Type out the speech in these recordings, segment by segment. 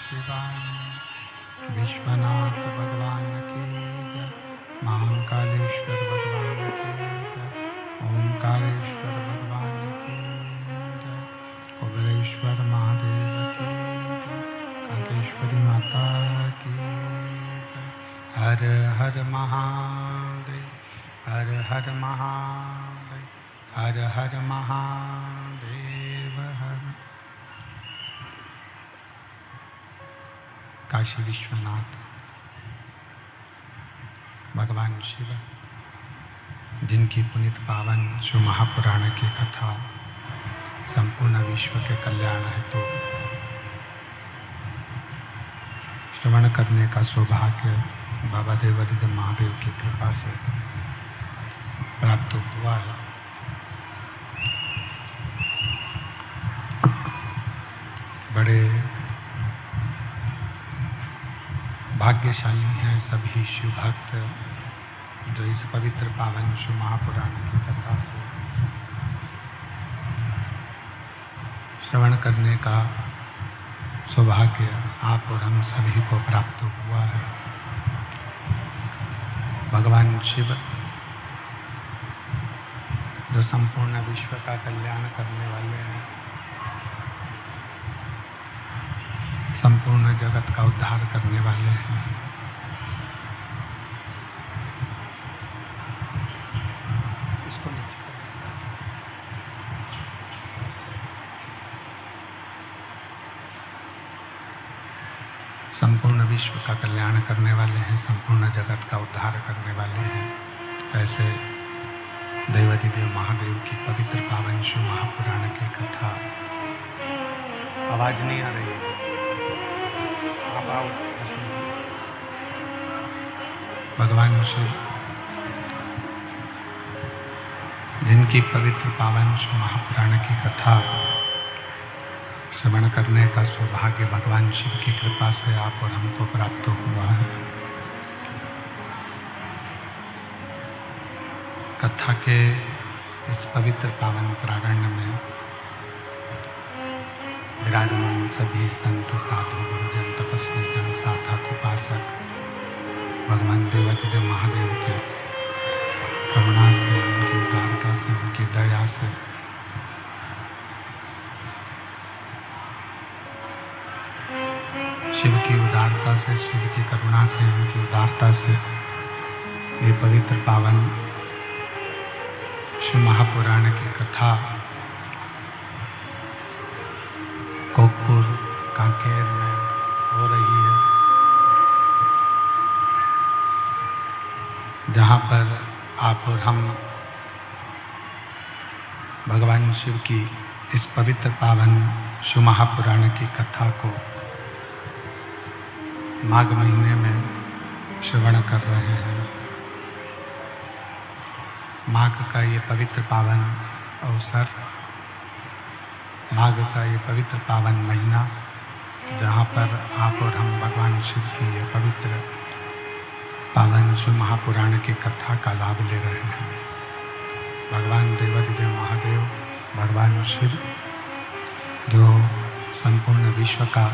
शिवाय। विश्वनाथ भगवान की जय। महाकालेश्वर भगवान की जय। ओंकारेश्वर भगवान की जय। कुबेरेश्वर महादेव की जय। कांकेश्वरी माता की जय। हर हर महादेव, हर हर महादेव, हर हर महादेव हर। काशी विश्वनाथ भगवान शिव, जिनकी पुनित पावन शिव महापुराण की कथा संपूर्ण विश्व के कल्याण हेतु श्रवण करने का सौभाग्य बाबा देवादिदेव महादेव की कृपा से प्राप्त हुआ है। बड़े भाग्यशाली हैं सभी शिव भक्त जो इस पवित्र पावन शिव महापुराण की कथा को श्रवण करने का सौभाग्य आप और हम सभी को प्राप्त हुआ है। भगवान शिव जो संपूर्ण विश्व का कल्याण करने वाले हैं, संपूर्ण जगत का उद्धार करने वाले हैं, इसको संपूर्ण विश्व का कल्याण करने वाले हैं, संपूर्ण जगत का उद्धार करने वाले हैं। ऐसे देवादिदेव महादेव की पवित्र पावन शिव महापुराण की कथा। आवाज नहीं आ रही है, आप आओ। भगवान शिव जिनकी पवित्र पावन शिव महापुराण की कथा श्रवण करने का सौभाग्य भगवान शिव की कृपा से आप और हमको प्राप्त हुआ है। कथा के इस पवित्र पावन प्रांगण में विराजमान सभी संत साधु गुरुजन तपस्वी जन साधक उपासक भगवान देवादिदेव महादेव के करुणा से, उनकी उदारता से, उनकी दया से शिव की उदारता से, शिव की करुणा से, उनकी उदारता से ये पवित्र पावन शिव महापुराण की कथा कोकपुर कांकेर में हो रही है, जहाँ पर आप और हम भगवान शिव की इस पवित्र पावन शिव महापुराण की कथा को माघ महीने में श्रवण कर रहे हैं। माघ का ये पवित्र पावन अवसर, माघ का ये पवित्र पावन महीना, जहाँ पर आप और हम भगवान शिव की ये पवित्र पावन शिव महापुराण की कथा का लाभ ले रहे हैं। भगवान देवादिदेव महादेव, भगवान शिव जो संपूर्ण विश्व का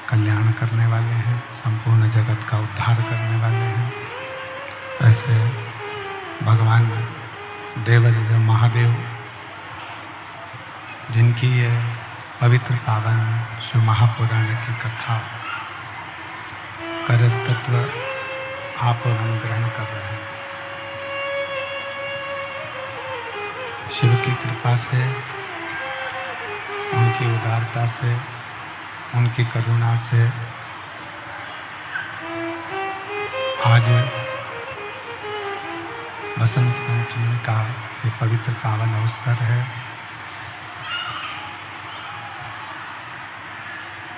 कल्याण करने वाले हैं, संपूर्ण जगत का उद्धार करने वाले हैं, ऐसे भगवान देवादिदेव महादेव जिनकी ये पवित्र पावन शिव महापुराण की कथा का रसतत्व आप और हम ग्रहण कर रहे हैं। शिव की कृपा से, उनकी उदारता से, उनकी करुणा से आज बसंत पंचमी का ये पवित्र पावन अवसर है।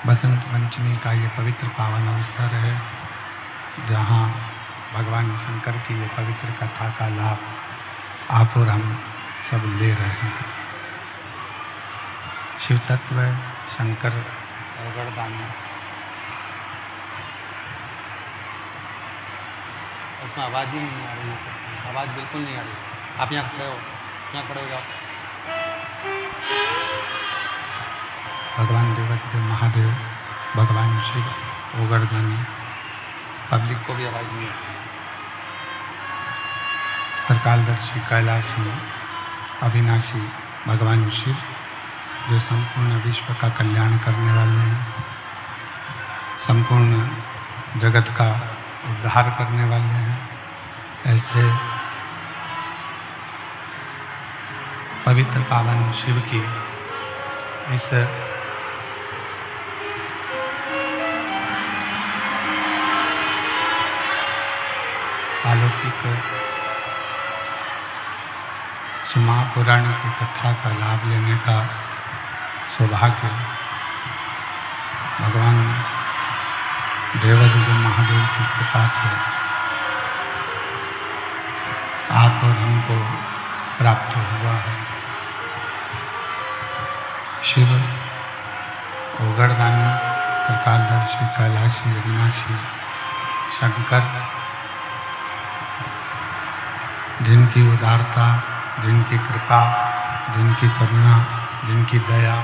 बसंत पंचमी का ये पवित्र पावन अवसर है, जहाँ भगवान शंकर की ये पवित्र कथा का लाभ आप और हम सब ले रहे हैं। शिव तत्व शंकर रगड़दानी, उसमें आवाज़ ही नहीं आ रही है, आवाज़ बिल्कुल नहीं आ रही। आप यहाँ खड़े हो, यहाँ खड़े हो जाओ। भगवान देवादिदेव महादेव भगवान शिव ओगड़दानी, पब्लिक को भी आवाज नहीं है, त्रिकालदर्शी कैलाशी अविनाशी भगवान शिव जो संपूर्ण विश्व का कल्याण करने वाले हैं, संपूर्ण जगत का उद्धार करने वाले हैं, ऐसे पवित्र पावन शिव की इस अलौकिक महापुराण की कथा का लाभ लेने का सौभाग्य भगवान देवाधिदेव महादेव की कृपा से आप और हमको प्राप्त हुआ है। शिव ओगड़दानी, त्रिकालदर्शी, कैलाशी, अविनाशी, शंकर जिनकी उदारता, जिनकी कृपा, जिनकी करुणा, जिनकी दया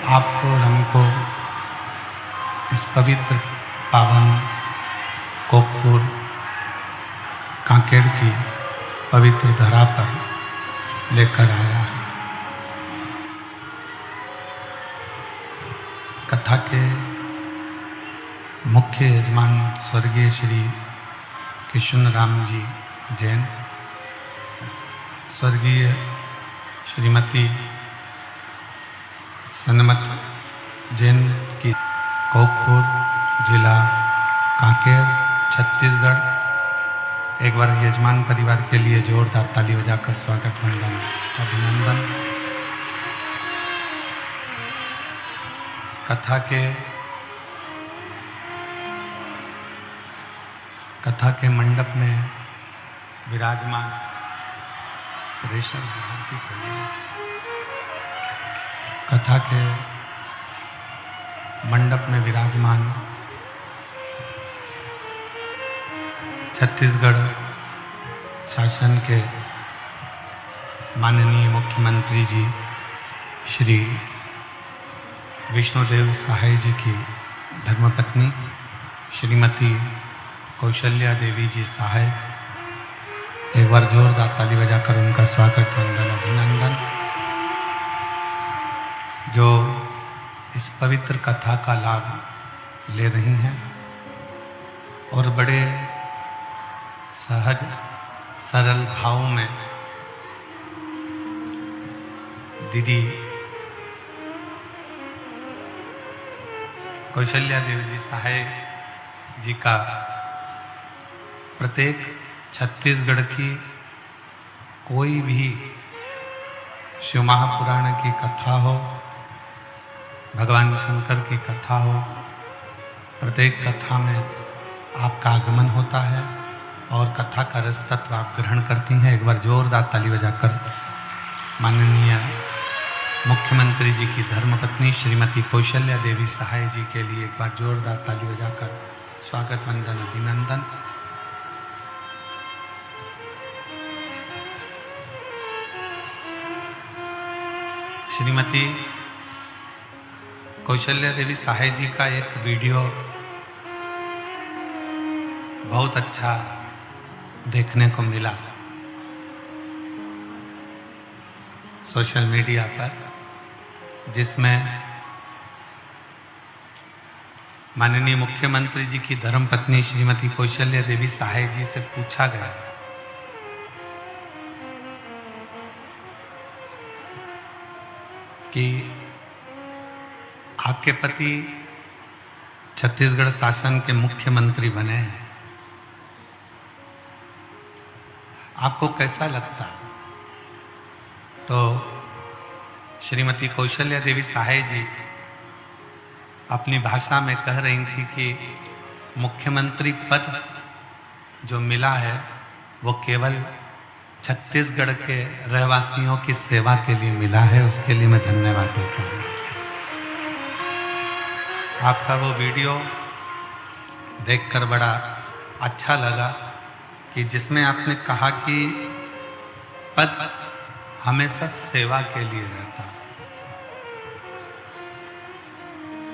आपको और हमको इस पवित्र पावन कोकपुर कांकेर की पवित्र धरा पर लेकर आया है। कथा के मुख्य यजमान स्वर्गीय श्री किशन राम जी जैन, स्वर्गीय श्रीमती सन्मत जैन की कोकपुर जिला कांकेर छत्तीसगढ़। एक बार यजमान परिवार के लिए जोरदार ताली बजाकर स्वागत वंदन अभिनंदन। कथा के मंडप में विराजमान कथा के मंडप में विराजमान छत्तीसगढ़ शासन के माननीय मुख्यमंत्री जी श्री विष्णुदेव सहाय जी की धर्मपत्नी श्रीमती कौशल्या देवी जी सहाय, एक बार जोरदार ताली बजाकर उनका स्वागत वंदन अभिनंदन। जो इस पवित्र कथा का लाभ ले रही हैं और बड़े सहज सरल भाव में दीदी कौशल्या देवी जी सहाय जी का प्रत्येक छत्तीसगढ़ की कोई भी शिव महापुराण की कथा हो, भगवान शंकर की कथा हो, प्रत्येक कथा में आपका आगमन होता है और कथा का रस तत्व आप ग्रहण करती हैं। एक बार जोरदार ताली बजाकर माननीय मुख्यमंत्री जी की धर्मपत्नी श्रीमती कौशल्या देवी सहाय जी के लिए एक बार जोरदार ताली बजाकर स्वागत वंदन अभिनंदन। श्रीमती कौशल्या देवी सहाय जी का एक वीडियो बहुत अच्छा देखने को मिला सोशल मीडिया पर, जिसमें माननीय मुख्यमंत्री जी की धर्मपत्नी श्रीमती कौशल्या देवी सहाय जी से पूछा गया कि आपके पति छत्तीसगढ़ शासन के मुख्यमंत्री बने हैं, आपको कैसा लगता? तो श्रीमती कौशल्या देवी सहाय जी अपनी भाषा में कह रही थी कि मुख्यमंत्री पद जो मिला है वो केवल छत्तीसगढ़ के रहवासियों की सेवा के लिए मिला है, उसके लिए मैं धन्यवाद देता हूँ। आपका वो वीडियो देखकर बड़ा अच्छा लगा कि जिसमें आपने कहा कि पद हमेशा सेवा के लिए रहता है।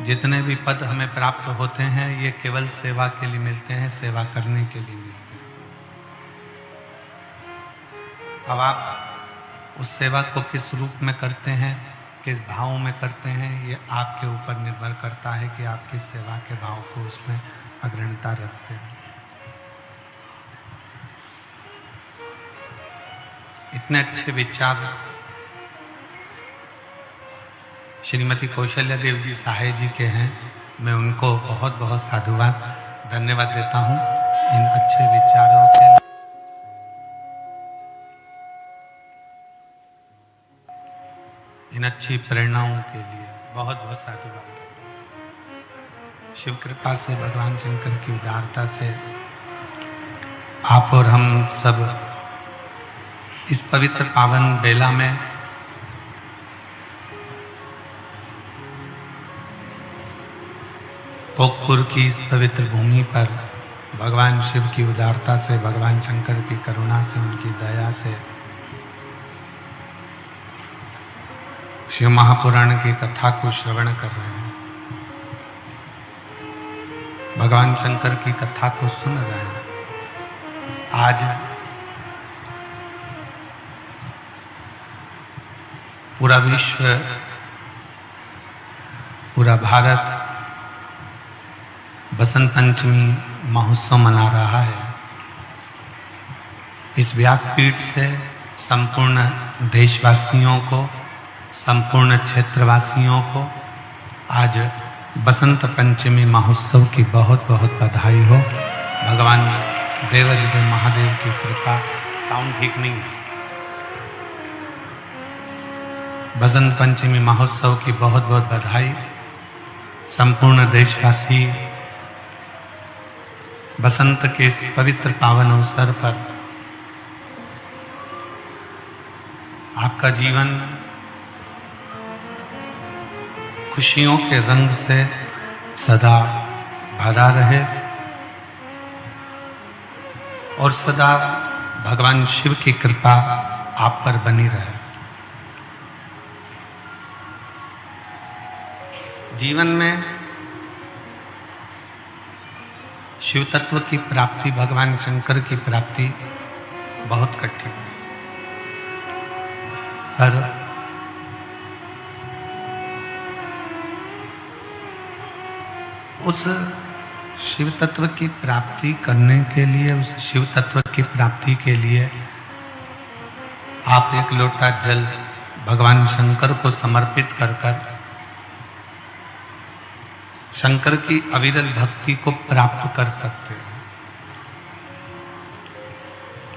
जितने भी पद हमें प्राप्त होते हैं ये केवल सेवा के लिए मिलते हैं, सेवा करने के लिए मिलते हैं। अब आप उस सेवा को किस रूप में करते हैं, किस भाव में करते हैं, ये आपके ऊपर निर्भर करता है कि आप किस सेवा के भाव को उसमें अग्रणता रखते हैं। इतने अच्छे विचार श्रीमती कौशल्या देव जी सहाय जी के हैं। मैं उनको बहुत बहुत साधुवाद धन्यवाद देता हूं इन अच्छे विचारों के लिए, इन अच्छी प्रेरणाओं के लिए बहुत बहुत साधुवाद। शिव कृपा से, भगवान शंकर की उदारता से आप और हम सब इस पवित्र पावन बेला में टोकपुर की इस पवित्र भूमि पर भगवान शिव की उदारता से, भगवान शंकर की करुणा से, उनकी दया से शिव महापुराण की कथा को श्रवण कर रहे हैं, भगवान शंकर की कथा को सुन रहे हैं। आज पूरा विश्व, पूरा भारत बसंत पंचमी महोत्सव मना रहा है। इस व्यासपीठ से संपूर्ण देशवासियों को, संपूर्ण क्षेत्रवासियों को आज बसंत पंचमी महोत्सव की बहुत बहुत बधाई हो। भगवान देवाधिदेव महादेव की कृपा। साउंड ठीक नहीं है। बसंत पंचमी महोत्सव की बहुत बहुत बधाई। संपूर्ण देशवासी बसंत के इस पवित्र पावन अवसर पर आपका जीवन खुशियों के रंग से सदा भरा रहे और सदा भगवान शिव की कृपा आप पर बनी रहे। जीवन में शिव तत्व की प्राप्ति, भगवान शंकर की प्राप्ति बहुत कठिन है, पर उस शिव तत्व की प्राप्ति करने के लिए, उस शिव तत्व की प्राप्ति के लिए आप एक लोटा जल भगवान शंकर को समर्पित कर कर शंकर की अविरल भक्ति को प्राप्त कर सकते हैं।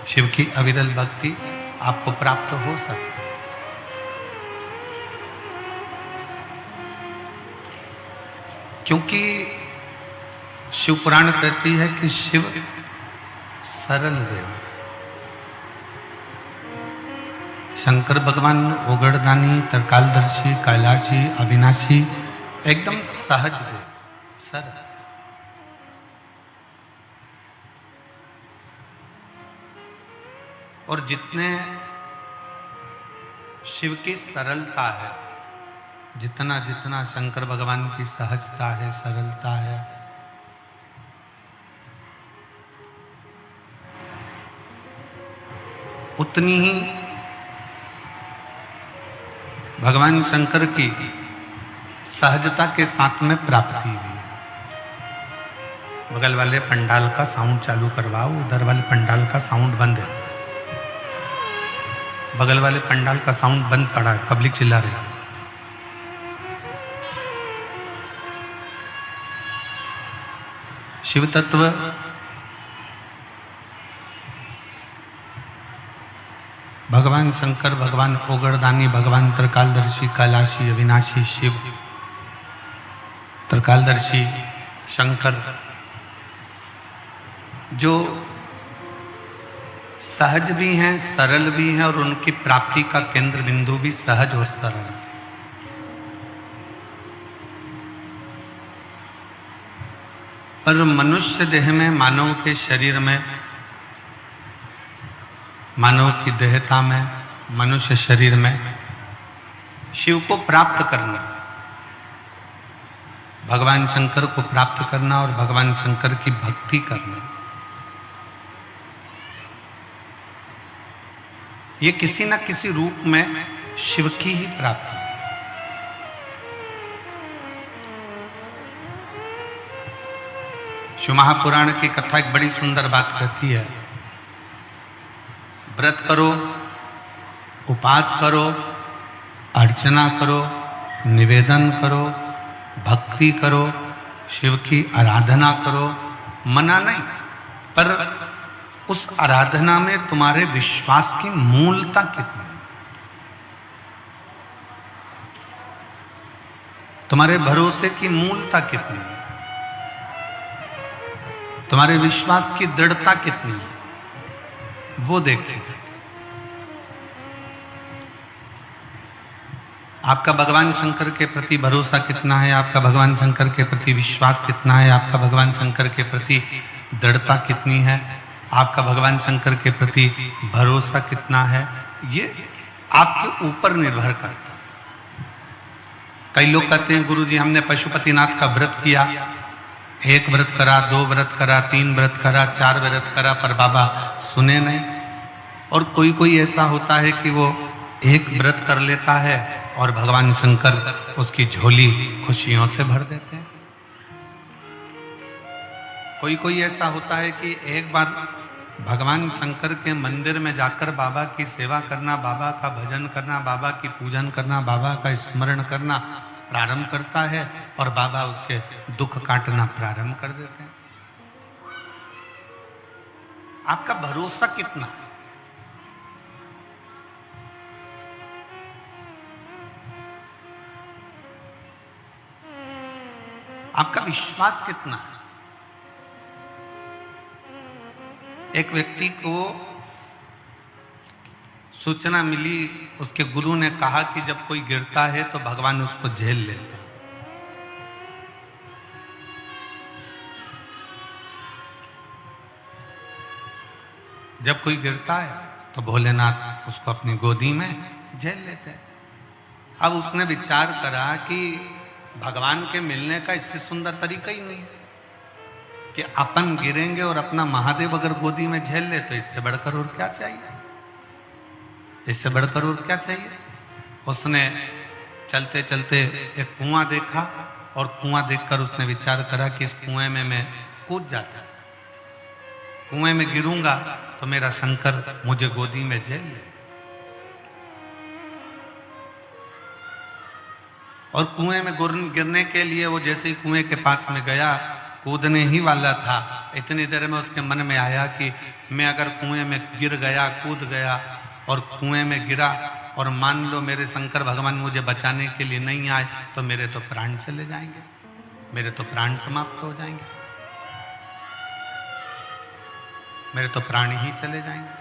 शिव की अविरल भक्ति आपको प्राप्त हो सकती है। क्योंकि शिव पुराण कहती है कि शिव सरल देव, शंकर भगवान ओगड़दानी, तरकालदर्शी, कैलाशी, अविनाशी, एकदम सहज देव, सरल। और जितने शिव की सरलता है, जितना जितना शंकर भगवान की सहजता है, सरलता है, उतनी ही भगवान शंकर की सहजता के साथ में प्राप्ति भी है। बगल वाले पंडाल का साउंड चालू करवाओ, उधर वाले पंडाल का साउंड बंद है। बगल वाले पंडाल का साउंड बंद पड़ा है, पब्लिक चिल्ला रही है। शिव तत्व भगवान शंकर, भगवान ओगड़दानी, भगवान तरकालदर्शी, कैलाशी, अविनाशी शिव, तरकालदर्शी शंकर, जो सहज भी हैं, सरल भी हैं, और उनकी प्राप्ति का केंद्र बिंदु भी सहज और सरल। पर मनुष्य देह में, मानव के शरीर में, मानव की देहता में मनुष्य शरीर में शिव को प्राप्त करना, भगवान शंकर को प्राप्त करना और भगवान शंकर की भक्ति करना, ये किसी न किसी रूप में शिव की ही प्राप्ति है। शिव महापुराण की कथा एक बड़ी सुंदर बात कहती है, व्रत करो, उपास करो, अर्चना करो, निवेदन करो, भक्ति करो, शिव की आराधना करो, मना नहीं, पर उस आराधना में तुम्हारे विश्वास की मूलता कितनी है, तुम्हारे भरोसे की मूलता कितनी है, तुम्हारे विश्वास की दृढ़ता कितनी है, वो देखिए। आपका भगवान शंकर के प्रति भरोसा कितना है, आपका भगवान शंकर के प्रति विश्वास कितना है, आपका भगवान शंकर के प्रति दृढ़ता कितनी है, आपका भगवान शंकर के प्रति भरोसा कितना है, ये आपके ऊपर निर्भर करता है। कई लोग कहते हैं गुरुजी हमने पशुपतिनाथ का व्रत किया, एक व्रत करा, 2 व्रत करा, 3 व्रत करा, 4 व्रत करा, पर बाबा सुने नहीं। और कोई कोई ऐसा होता है कि वो एक व्रत कर लेता है और भगवान शंकर उसकी झोली खुशियों से भर देते हैं। कोई कोई ऐसा होता है कि एक बार भगवान शंकर के मंदिर में जाकर बाबा की सेवा करना, बाबा का भजन करना, बाबा की पूजन करना, बाबा का स्मरण करना प्रारंभ करता है और बाबा उसके दुख काटना प्रारंभ कर देते हैं। आपका भरोसा कितना है, आपका विश्वास कितना है। एक व्यक्ति को सूचना मिली, उसके गुरु ने कहा कि जब कोई गिरता है तो भगवान उसको झेल लेगा। जब कोई गिरता है तो भोलेनाथ उसको अपनी गोदी में झेल लेते हैं। अब उसने विचार करा कि भगवान के मिलने का इससे सुंदर तरीका ही नहीं है कि अपन गिरेंगे और अपना महादेव अगर गोदी में झेल ले तो इससे बढ़कर और क्या चाहिए, इससे बढ़कर और क्या चाहिए। उसने चलते चलते एक कुआं देखा और कुआं देखकर उसने विचार करा कि इस कुएं में मैं कूद जाता, कुएं में गिरूंगा तो मेरा शंकर मुझे गोदी में झेल ले। और कुएं में गिरने के लिए वो जैसे ही कुएं के पास में गया, कूदने ही वाला था, इतनी देर में उसके मन में आया कि मैं अगर कुएं में गिर गया, कूद गया और कुएं में गिरा और मान लो मेरे शंकर भगवान मुझे बचाने के लिए नहीं आए तो मेरे तो प्राण चले जाएंगे, मेरे तो प्राण समाप्त हो जाएंगे, मेरे तो प्राण ही चले जाएंगे।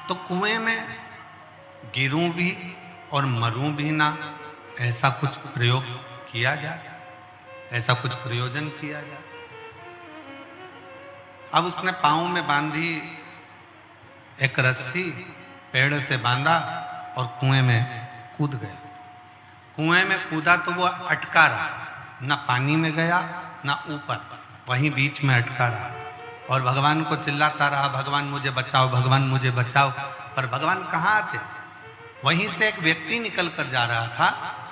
तो कुएं में गिरूं भी और मरूं भी ना, ऐसा कुछ प्रयोग किया जाए, ऐसा कुछ प्रयोजन किया जाए। अब उसने पांव में बांधी एक रस्सी, पेड़ से बांधा और कुएं में कूद गया। कुएं में कूदा तो वो अटका रहा, ना पानी में गया ना ऊपर, वहीं बीच में अटका रहा और भगवान को चिल्लाता रहा, भगवान मुझे बचाओ, भगवान मुझे बचाओ। पर भगवान कहाँ आते। वहीं से एक व्यक्ति निकल कर जा रहा था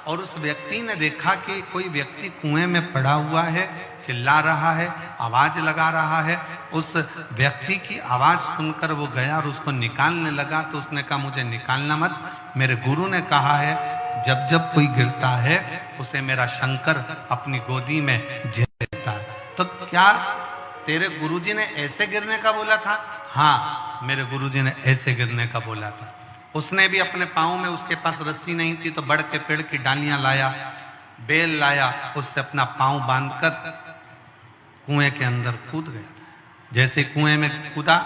और उस व्यक्ति ने देखा कि कोई व्यक्ति कुएं में पड़ा हुआ है, चिल्ला रहा है, आवाज लगा रहा है। उस व्यक्ति की आवाज सुनकर वो गया और उसको निकालने लगा। तो उसने कहा मुझे निकालना मत, मेरे गुरु ने कहा है जब जब कोई गिरता है उसे मेरा शंकर अपनी गोदी में झेल लेता है। तो क्या तेरे गुरुजी ने ऐसे गिरने का बोला था? हाँ, मेरे गुरुजी ने ऐसे गिरने का बोला था। उसने भी अपने पाँव में, उसके पास रस्सी नहीं थी तो बड़ के पेड़ की डालियां लाया, बेल लाया, उससे अपना पाँव बांधकर कुएं के अंदर कूद गया। जैसे कुएं में कूदा,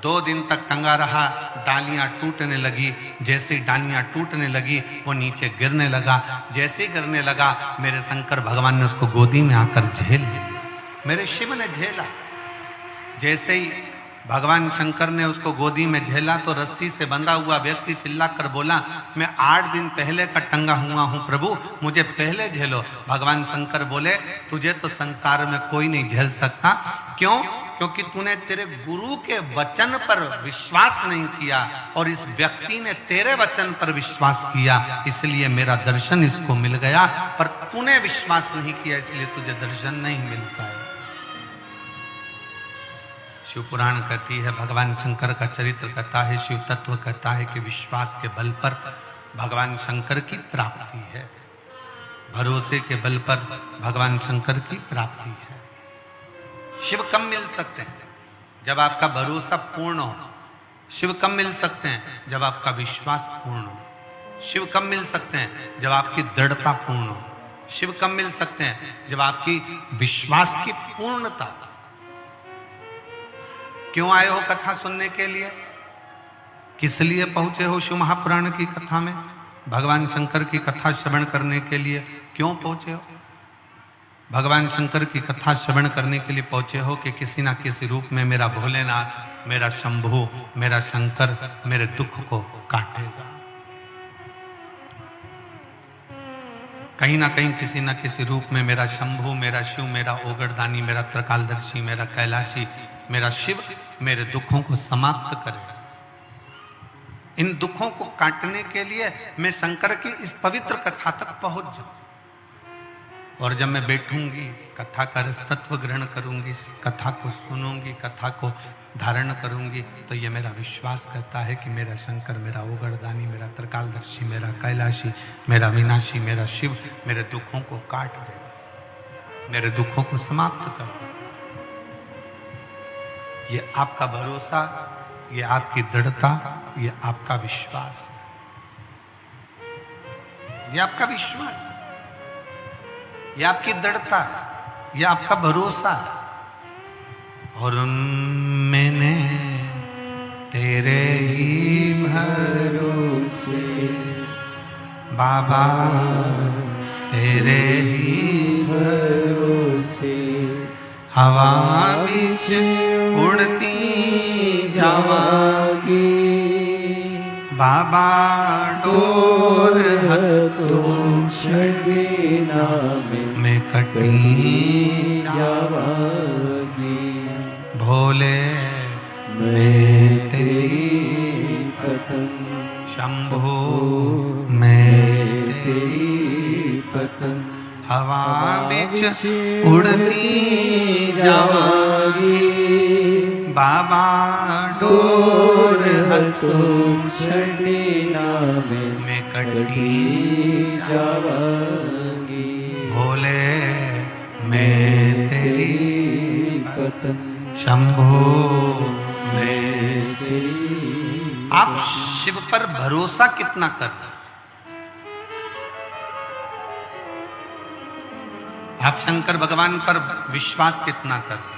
2 दिन तक टंगा रहा, डालियां टूटने लगी। जैसे डालियां टूटने लगी वो नीचे गिरने लगा। जैसे ही गिरने लगा मेरे शंकर भगवान ने उसको गोदी में आकर झेल लिया, मेरे शिव ने झेला। जैसे ही भगवान शंकर ने उसको गोदी में झेला तो रस्सी से बंधा हुआ व्यक्ति चिल्लाकर बोला, मैं 8 दिन पहले का टंगा हुआ हूं प्रभु, मुझे पहले झेलो। भगवान शंकर बोले, तुझे तो संसार में कोई नहीं झेल सकता। क्यों? क्योंकि तूने तेरे गुरु के वचन पर विश्वास नहीं किया और इस व्यक्ति ने तेरे वचन पर विश्वास किया, इसलिए मेरा दर्शन इसको मिल गया। पर तूने विश्वास नहीं किया, इसलिए तुझे दर्शन नहीं मिल पाया। शिव पुराण कहती है, भगवान शंकर का चरित्र कहता है, शिव तत्व कहता है कि विश्वास के बल पर भगवान शंकर की प्राप्ति है, भरोसे के बल पर भगवान शंकर की प्राप्ति है। शिव कब मिल सकते हैं? जब आपका भरोसा पूर्ण हो। शिव कब मिल सकते हैं? जब आपका विश्वास पूर्ण हो। शिव कब मिल सकते हैं? जब आपकी दृढ़ता पूर्ण हो। शिव कब मिल सकते हैं? जब आपकी विश्वास की पूर्णता। क्यों आए हो कथा सुनने के लिए? किस लिए पहुंचे हो शिव महापुराण की कथा में? भगवान शंकर की कथा श्रवण करने के लिए क्यों पहुंचे हो? भगवान शंकर की कथा श्रवण करने के लिए पहुंचे हो कि किसी ना किसी रूप में मेरा भोलेनाथ, मेरा शंभु, मेरा शंकर मेरे दुख को काटेगा। कहीं ना कहीं किसी ना किसी रूप में मेरा शंभु, मेरा शिव, मेरा ओगरदानी, मेरा त्रिकालदर्शी, मेरा कैलाशी, मेरा शिव मेरे दुखों को समाप्त करे। इन दुखों को काटने के लिए मैं शंकर की इस पवित्र कथा तक पहुंच जाऊं। और जब मैं बैठूंगी, कथा का रस तत्व ग्रहण करूंगी, कथा को सुनूंगी, कथा को धारण करूंगी, तो ये मेरा विश्वास करता है कि मेरा शंकर, मेरा ओगरदानी, मेरा त्रिकालदर्शी, मेरा कैलाशी, मेरा विनाशी, मेरा शिव मेरे दुखों को काट दे, मेरे दुखों को समाप्त कर दे। ये आपका भरोसा, ये आपकी दृढ़ता, ये आपका विश्वास है, ये आपका विश्वास है, ये आपकी दृढ़ता है, ये आपका भरोसा है। और मैंने तेरे ही भरोसे बाबा, तेरे ही भरोसे हवा बीच उड़ती जावागी बाबा, डोर हथों छड़ना में कटी जावागी। भोले मैं तेरी पतंग, शंभो मैं तेरी पतंग, हवा बीच उड़ती जावागी बाबा, डोर हथों छड़ना में कटी जावागी। भोले मैं तेरी पतंग, शंभो मैं तेरी। आप शिव पर भरोसा कितना करते? आप शंकर भगवान पर विश्वास कितना करते?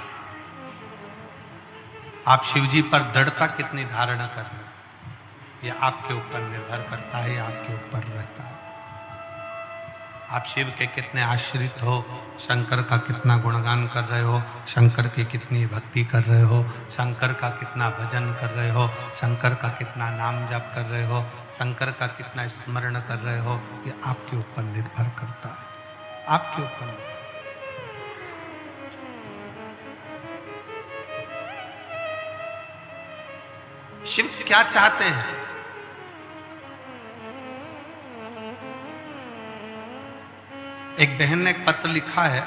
आप शिवजी पर दृढ़ता कितनी धारण कर रहे हैं? यह आपके ऊपर निर्भर करता है, आपके ऊपर रहता है। आप शिव के कितने आश्रित हो, शंकर का कितना गुणगान कर रहे हो, शंकर की कितनी भक्ति कर रहे हो, शंकर का कितना भजन कर रहे हो, शंकर का कितना नाम जप कर रहे हो, शंकर का कितना स्मरण कर रहे हो, ये आपके ऊपर निर्भर करता है, आपके ऊपर। शिव क्या चाहते हैं? एक बहन ने एक पत्र लिखा है,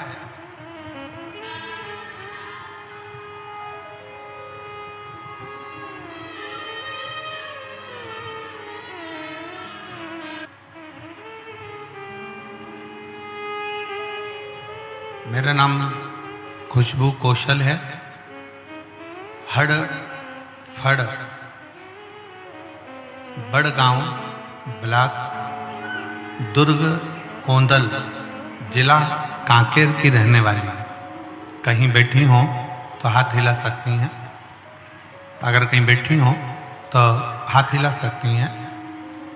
मेरा नाम खुशबू कौशल है, हड़ फड़ बड़गांव ब्लॉक दुर्ग कोंदल जिला कांकेर की रहने वाली है। कहीं बैठी हो तो हाथ हिला सकती हैं, अगर कहीं बैठी हो तो हाथ हिला सकती हैं।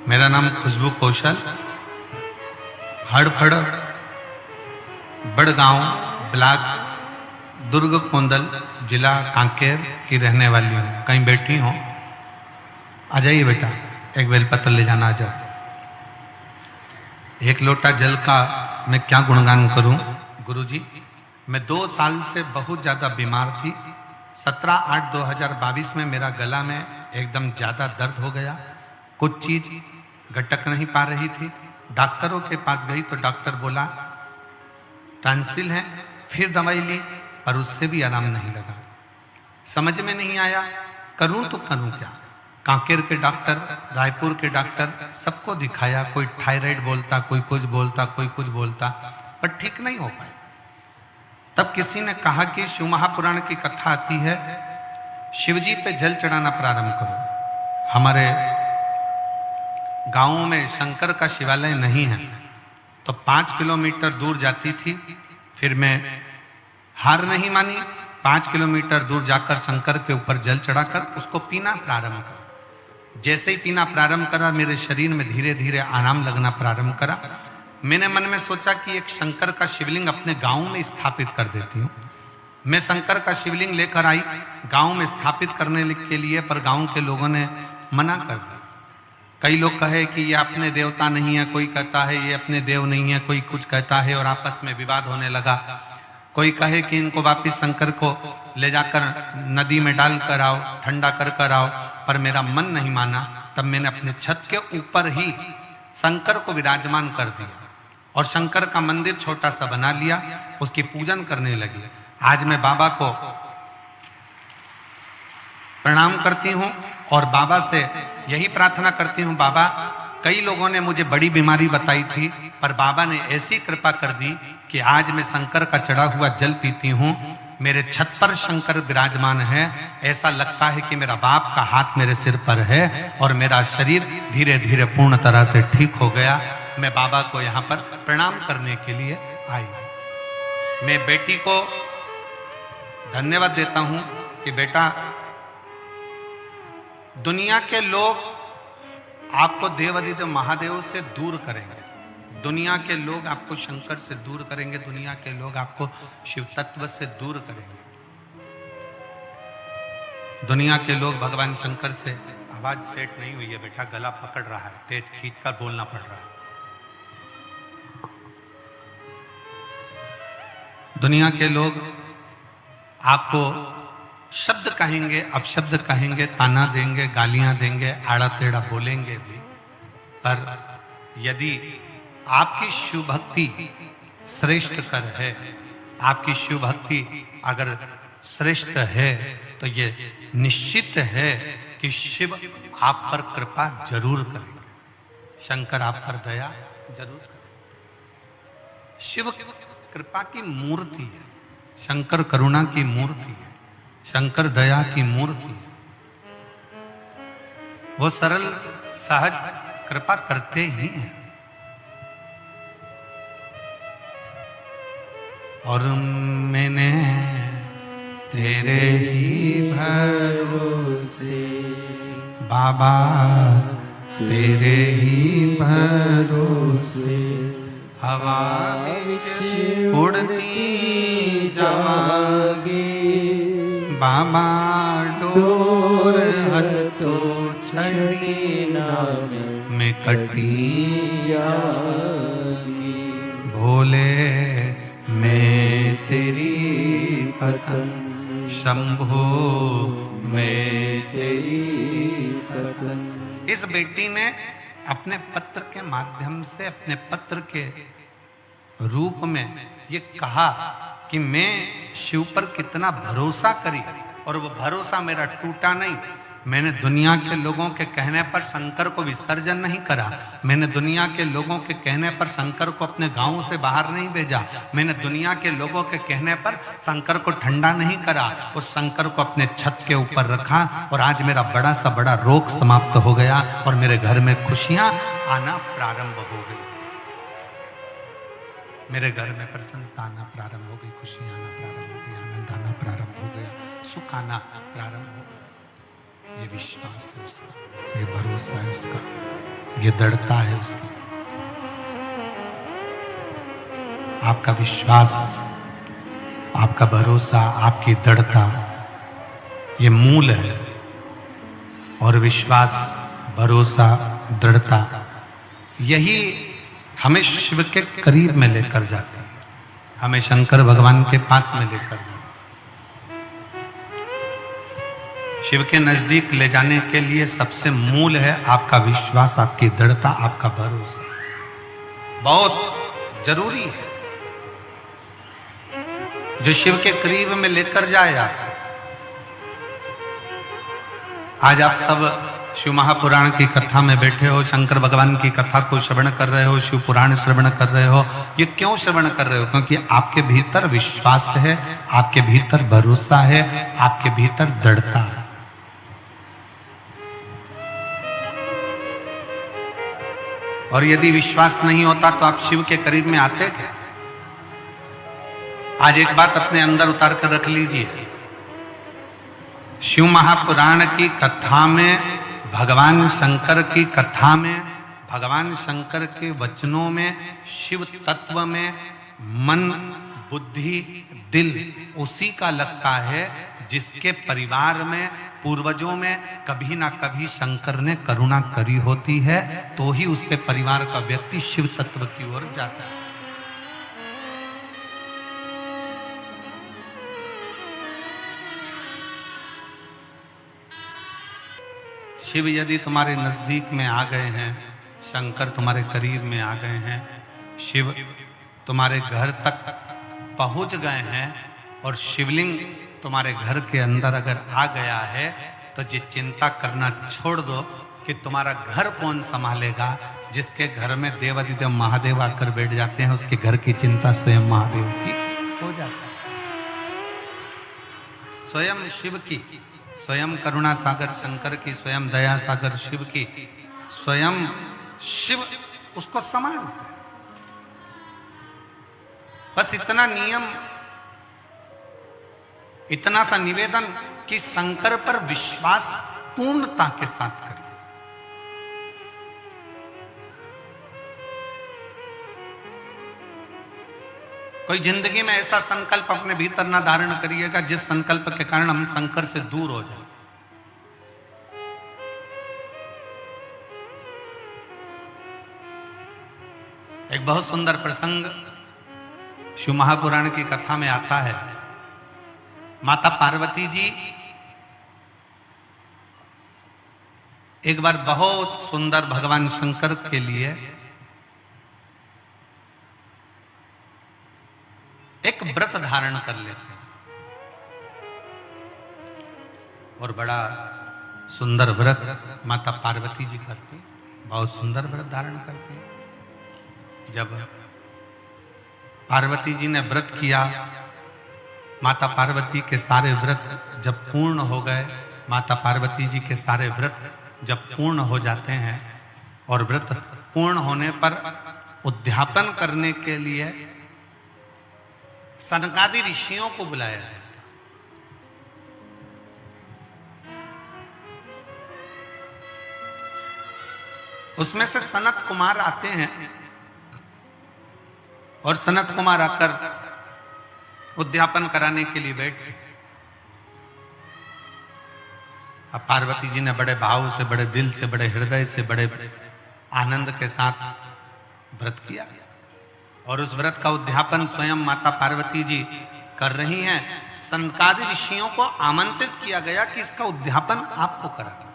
मेरा नाम खुशबू कौशल, हड़फड़ बड़गांव ब्लॉक दुर्ग कोंदल जिला कांकेर की रहने वाली हूँ। कहीं बैठी हो? आ जाइए बेटा, एक बेलपत्र ले जाना। आ जाओ। एक लोटा जल का मैं क्या गुणगान करूं गुरुजी। मैं 2 साल से बहुत ज्यादा बीमार थी। 17/8/2022 में मेरा गला में एकदम ज्यादा दर्द हो गया। कुछ चीज गटक नहीं पा रही थी। डॉक्टरों के पास गई तो डॉक्टर बोला टॉन्सिल है। फिर दवाई ली पर उससे भी आराम नहीं लगा। समझ में नहीं आया करूं तो करूं क्या। कांकेर के डॉक्टर, रायपुर के डॉक्टर, सबको दिखाया। कोई थायराइड बोलता, कोई कुछ बोलता, कोई कुछ बोलता, पर ठीक नहीं हो पाए। तब किसी ने कहा कि शिव महापुराण की कथा आती है, शिवजी पे जल चढ़ाना प्रारंभ करो। हमारे गांवों में शंकर का शिवालय नहीं है, तो 5 किलोमीटर दूर जाती थी। फिर मैं हार नहीं मानी, 5 किलोमीटर दूर जाकर शंकर के ऊपर जल चढ़ाकर उसको पीना प्रारंभ करा। जैसे ही पीना प्रारंभ करा, मेरे शरीर में धीरे धीरे आराम लगना प्रारंभ करा। मैंने मन में सोचा कि एक शंकर का शिवलिंग अपने गांव में स्थापित कर देती हूँ। मैं शंकर का शिवलिंग लेकर आई गांव में स्थापित करने के लिए, पर गांव के लोगों ने मना कर दिया। कई लोग कहे कि ये अपने देवता नहीं है, कोई कहता है ये अपने देव नहीं है, कोई कुछ कहता है, और आपस में विवाद होने लगा। कोई कहे कि इनको वापिस शंकर को ले जाकर नदी में डाल कर आओ, ठंडा कर कर आओ, पर मेरा मन नहीं माना। तब मैंने अपने छत के ऊपर ही शंकर को विराजमान कर दिया और शंकर का मंदिर छोटा सा बना लिया, उसकी पूजन करने लगी। आज मैं बाबा को प्रणाम करती हूँ और बाबा से यही प्रार्थना करती हूँ, बाबा कई लोगों ने मुझे बड़ी बीमारी बताई थी, पर बाबा ने ऐसी कृपा कर दी कि आज मैं शंकर का चढ़ा हुआ जल पीती हूँ। मेरे छत पर शंकर विराजमान है। ऐसा लगता है कि मेरा बाप का हाथ मेरे सिर पर है और मेरा शरीर धीरे धीरे पूर्ण तरह से ठीक हो गया। मैं बाबा को यहाँ पर प्रणाम करने के लिए आई। मैं बेटी को धन्यवाद देता हूँ कि बेटा, दुनिया के लोग आपको देवाधिदेव महादेव से दूर करेंगे, दुनिया के लोग आपको शंकर से दूर करेंगे, दुनिया के लोग आपको शिव तत्व से दूर करेंगे। दुनिया के लोग भगवान शंकर से, आवाज सेट नहीं हुई है बेटा, गला पकड़ रहा है, तेज खींचकर बोलना पड़ रहा है। दुनिया के लोग आपको शब्द कहेंगे, अपशब्द कहेंगे, ताना देंगे, गालियां देंगे, आड़ा टेढ़ा बोलेंगे भी, पर यदि आपकी शिव भक्ति श्रेष्ठ कर है, आपकी शिव भक्ति अगर श्रेष्ठ है, तो ये निश्चित है कि शिव आप पर कृपा जरूर करेंगे, शंकर आप पर दया जरूर करेंगे। शिव कृपा की मूर्ति है, शंकर करुणा की मूर्ति है, शंकर दया की मूर्ति है। वो सरल सहज कृपा करते ही हैं। और मैंने तेरे ही भरोसे बाबा, तेरे ही भरोसे हवा में उड़ती जागे, बाबा डोर हतो छड़ी में कटी जागी, भोले मैं तेरी पतन, शंभो मैं तेरी पतन। इस बेटी ने अपने पत्र के माध्यम से, अपने पत्र के रूप में ये कहा कि मैं शिव पर कितना भरोसा करी, और वो भरोसा मेरा टूटा नहीं। मैंने दुनिया के लोगों के कहने पर शंकर को विसर्जन नहीं करा, मैंने दुनिया के लोगों के कहने पर शंकर को अपने गांव से बाहर नहीं भेजा, मैंने दुनिया के लोगों के कहने पर शंकर को ठंडा नहीं करा, उस शंकर को अपने छत के ऊपर रखा, और आज मेरा बड़ा सा बड़ा रोग समाप्त हो गया और मेरे घर में खुशियां आना प्रारंभ हो गई। मेरे घर में प्रसन्नता आना प्रारंभ हो गई, खुशियां आना प्रारंभ हो गई, आनंद आना प्रारंभ हो गया, सुख आना प्रारंभ हो गया। ये विश्वास है उसका, ये भरोसा है उसका, ये दृढ़ता है उसकी। आपका विश्वास आपका भरोसा, आपकी दृढ़ता, ये मूल है। और विश्वास, भरोसा, दृढ़ता, यही हमें शिव के करीब में लेकर जाती है, हमें शंकर भगवान के पास में लेकर जाती है। शिव के नजदीक ले जाने के लिए सबसे मूल है आपका विश्वास, आपकी दृढ़ता, आपका भरोसा, बहुत जरूरी है। जो शिव के करीब में लेकर जाए। आज आप सब शिव महापुराण की कथा में बैठे हो, शंकर भगवान की कथा को श्रवण कर रहे हो, शिव पुराण श्रवण कर रहे हो। ये क्यों श्रवण कर रहे हो? क्योंकि आपके भीतर विश्वास है, आपके भीतर भरोसा है, आपके भीतर दृढ़ता है। और यदि विश्वास नहीं होता तो आप शिव के करीब में आते क्या? आज एक बात अपने अंदर उतार कर रख लीजिए। शिव महापुराण की कथा में, भगवान शंकर की कथा में, भगवान शंकर के वचनों में, शिव तत्व में मन, बुद्धि, दिल उसी का लगता है जिसके परिवार में, पूर्वजों में कभी ना कभी शंकर ने करुणा करी होती है, तो ही उसके परिवार का व्यक्ति शिव तत्व की ओर जाता है। शिव यदि तुम्हारे नजदीक में आ गए हैं, शंकर तुम्हारे करीब में आ गए हैं, शिव तुम्हारे घर तक पहुंच गए हैं और शिवलिंग तुम्हारे घर के अंदर अगर आ गया है, तो ये चिंता करना छोड़ दो कि तुम्हारा घर कौन संभालेगा। जिसके घर में देवाधिदेव महादेव आकर बैठ जाते हैं, उसके घर की चिंता स्वयं महादेव की हो जाती है, स्वयं शिव की, स्वयं करुणा सागर शंकर की, स्वयं दया सागर शिव की, स्वयं शिव उसको संभालते हैं। बस इतना नियम, इतना सा निवेदन कि शंकर पर विश्वास पूर्णता के साथ करिए। कोई जिंदगी में ऐसा संकल्प अपने भीतर ना धारण करिएगा जिस संकल्प के कारण हम शंकर से दूर हो जाए। एक बहुत सुंदर प्रसंग शिव महापुराण की कथा में आता है। माता पार्वती जी एक बार बहुत सुंदर भगवान शंकर के लिए एक व्रत धारण कर लेते हैं, और बड़ा सुंदर व्रत माता पार्वती जी करती, बहुत सुंदर व्रत धारण करती। जब पार्वती जी ने व्रत किया, माता पार्वती के सारे व्रत जब पूर्ण हो गए, माता पार्वती जी के सारे व्रत जब पूर्ण हो जाते हैं और व्रत पूर्ण होने पर उद्यापन करने के लिए सनकादि ऋषियों को बुलाया जाता। उसमें से सनत कुमार आते हैं और सनत कुमार आकर उद्यापन कराने के लिए बैठ गए। अब पार्वती जी ने बड़े भाव से, बड़े दिल से, बड़े हृदय से, बड़े आनंद के साथ व्रत किया, और उस व्रत का उद्यापन स्वयं माता पार्वती जी कर रही हैं। सनकादि ऋषियों को आमंत्रित किया गया कि इसका उद्यापन आपको करना।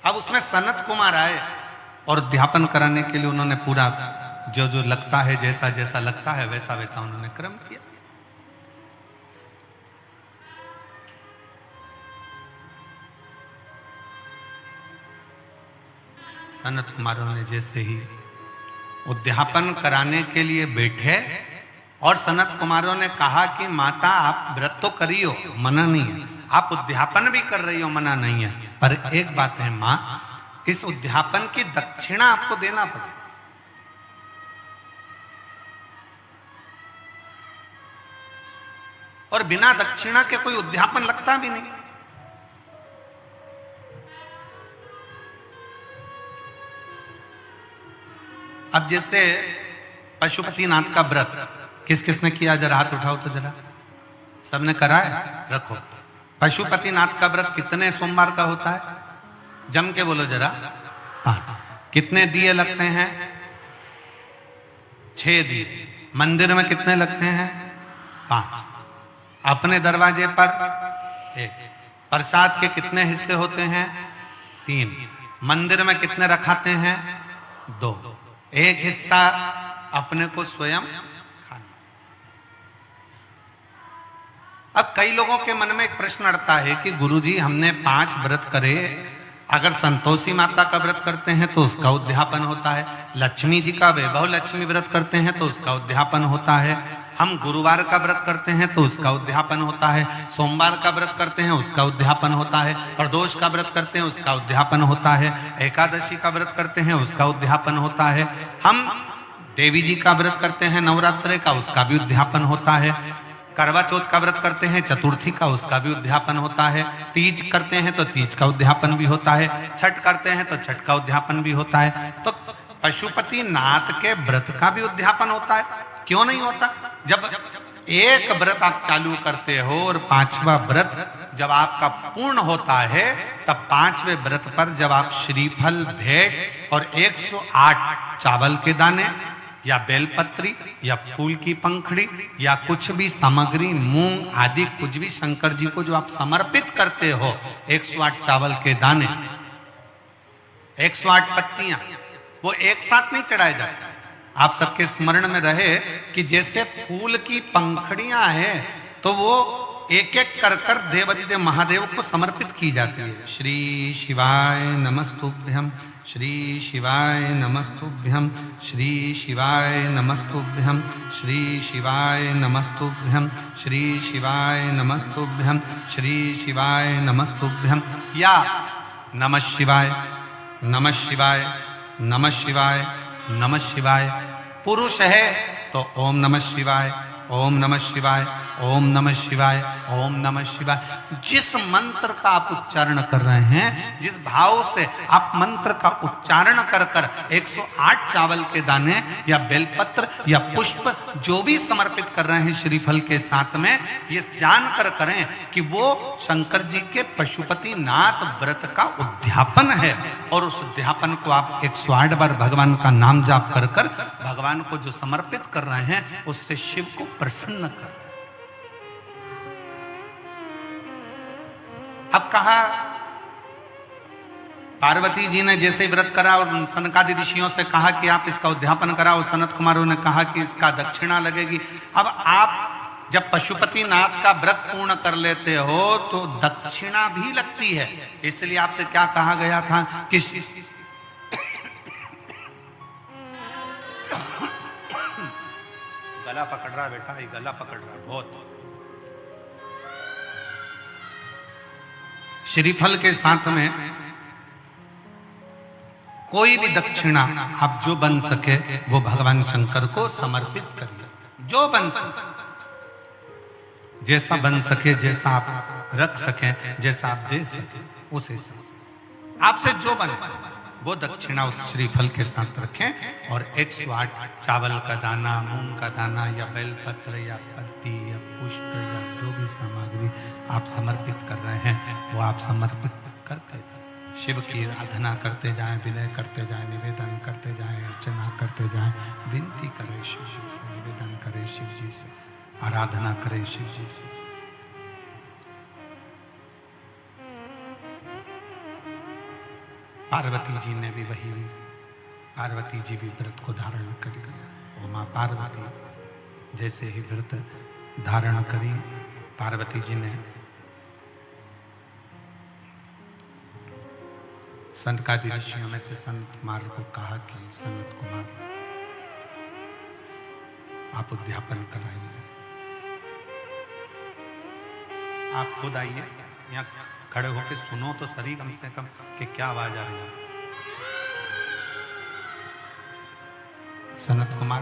अब उसमें सनत कुमार आए और उद्यापन कराने के लिए उन्होंने पूरा जो जो लगता है, जैसा जैसा लगता है वैसा वैसा उन्होंने क्रम किया। सनत कुमारों ने जैसे ही उद्यापन कराने के लिए बैठे, और सनत कुमारों ने कहा कि माता आप व्रत तो करी हो, मना नहीं है, आप उद्यापन भी कर रही हो, मना नहीं है, पर एक बात है मां, इस उद्यापन की दक्षिणा आपको देना पड़ेगा। और बिना दक्षिणा के कोई उद्यापन लगता भी नहीं। अब जैसे पशुपतिनाथ का व्रत किस किसने किया? जरा हाथ उठाओ तो जरा। सबने करा है? रखो। पशुपतिनाथ का व्रत कितने सोमवार का होता है? जम के बोलो जरा। 5। कितने दिए लगते हैं? 6 दिए। मंदिर में कितने लगते हैं? 5। अपने दरवाजे पर 1। प्रसाद के कितने हिस्से होते हैं? 3। मंदिर में कितने रखाते हैं? 2। एक हिस्सा अपने को स्वयं खाना। अब कई लोगों के मन में एक प्रश्न अड़ता है कि गुरुजी हमने 5 व्रत करे, अगर संतोषी माता का व्रत करते हैं तो उसका उद्यापन होता है, लक्ष्मी जी का वैभव लक्ष्मी व्रत करते हैं तो उसका उद्यापन होता है, हम गुरुवार का व्रत करते हैं तो उसका उद्यापन होता है, सोमवार का व्रत करते हैं उसका उद्यापन होता है, प्रदोष का व्रत करते हैं उसका उद्यापन होता है, एकादशी का व्रत करते हैं उसका उद्यापन होता है, हम देवी जी का व्रत करते हैं नवरात्रि का, उसका भी उद्यापन होता है, करवा चौथ का व्रत करते हैं चतुर्थी का, उसका भी उद्यापन होता है, तीज करते हैं तो तीज का उद्यापन भी होता है, छठ करते हैं तो छठ का उद्यापन भी होता है। तो पशुपति नाथ के व्रत का भी उद्यापन होता है, क्यों नहीं होता? जब एक व्रत आप चालू करते हो और 5वां व्रत जब आपका पूर्ण होता है, तब 5वें व्रत पर जब आप श्रीफल भेंट और 108 चावल के दाने या बेलपत्री या फूल की पंखड़ी या कुछ भी सामग्री, मूंग आदि कुछ भी शंकर जी को जो आप समर्पित करते हो, 108 चावल के दाने, 108 पत्तियां, वो एक साथ नहीं चढ़ाए जाते। आप सबके स्मरण में रहे कि जैसे फूल की पंखड़ियां हैं तो वो एक एक कर कर देवाधिदेव महादेव को समर्पित की जाती है। श्री शिवाय नमस्तुभ्यम, श्री शिवाय नमस्तुभ्यम, श्री शिवाय नमस्तुभ्यम, श्री शिवाय नमस्तुभ्यम, श्री शिवाय नमस्तुभ्यम, श्री शिवाय नमस्तुभ्यम, या नमः शिवाय, नमः शिवाय, नमः शिवाय, नमः शिवाय। पुरुष है तो ओम नमः शिवाय, ओम नमः शिवाय, ओम नमः शिवाय, ओम नमः शिवाय। जिस मंत्र का आप उच्चारण कर रहे हैं, जिस भाव से आप मंत्र का उच्चारण कर कर 108 चावल के दाने या बेलपत्र या पुष्प जो भी समर्पित कर रहे हैं श्रीफल के साथ में, ये जानकर करें कि वो शंकर जी के पशुपति नाथ व्रत का उद्यापन है। और उस उद्यापन को आप 108 बार भगवान का नाम जाप कर कर भगवान को जो समर्पित कर रहे हैं, उससे शिव को प्रसन्न कर। अब कहा पार्वती जी ने जैसे व्रत करा और सनकादि ऋषियों से कहा कि आप इसका उद्यापन कराओ, सनत कुमारों ने कहा कि इसका दक्षिणा लगेगी। अब आप जब पशुपति नाथ का व्रत पूर्ण कर लेते हो तो दक्षिणा भी लगती है। इसलिए आपसे क्या कहा गया था कि गला पकड़ रहा बेटा, ये गला पकड़ रहा बहुत। श्रीफल के साथ में कोई भी दक्षिणा आप जो बन सके वो भगवान शंकर को समर्पित करिए, जो बन सके, जैसा बन सके, जैसा आप रख सके, जैसा आप दे सके, उसे आपसे जो बने वो दक्षिणा उस श्रीफल के साथ रखें। और 108 चावल का दाना, मूंग का दाना या बेलपत्र या पत्ती या पुष्प या जो भी सामग्री आप समर्पित कर रहे हैं वो आप समर्पित करते जाएं, शिव की आराधना करते जाएं, विनय करते जाएं, निवेदन करते जाएं, अर्चना करते जाएं, विनती करें शिव जी से, निवेदन करें शिव जी से, आराधना करें शिव जी से। पार्वती जी ने भी वही, पार्वती जी भी व्रत को धारण कर लिया। वो माँ पार्वती जैसे ही व्रत धारण करी, पार्वती जी ने सनकादि ऋषियों में से संत कुमार को कहा कि संत कुमार आप उद्यापन कराइए, आप खुद आइए यहाँ खड़े होकर सुनो तो सही कम से कम कि क्या आवाज आ रही है। सनत कुमार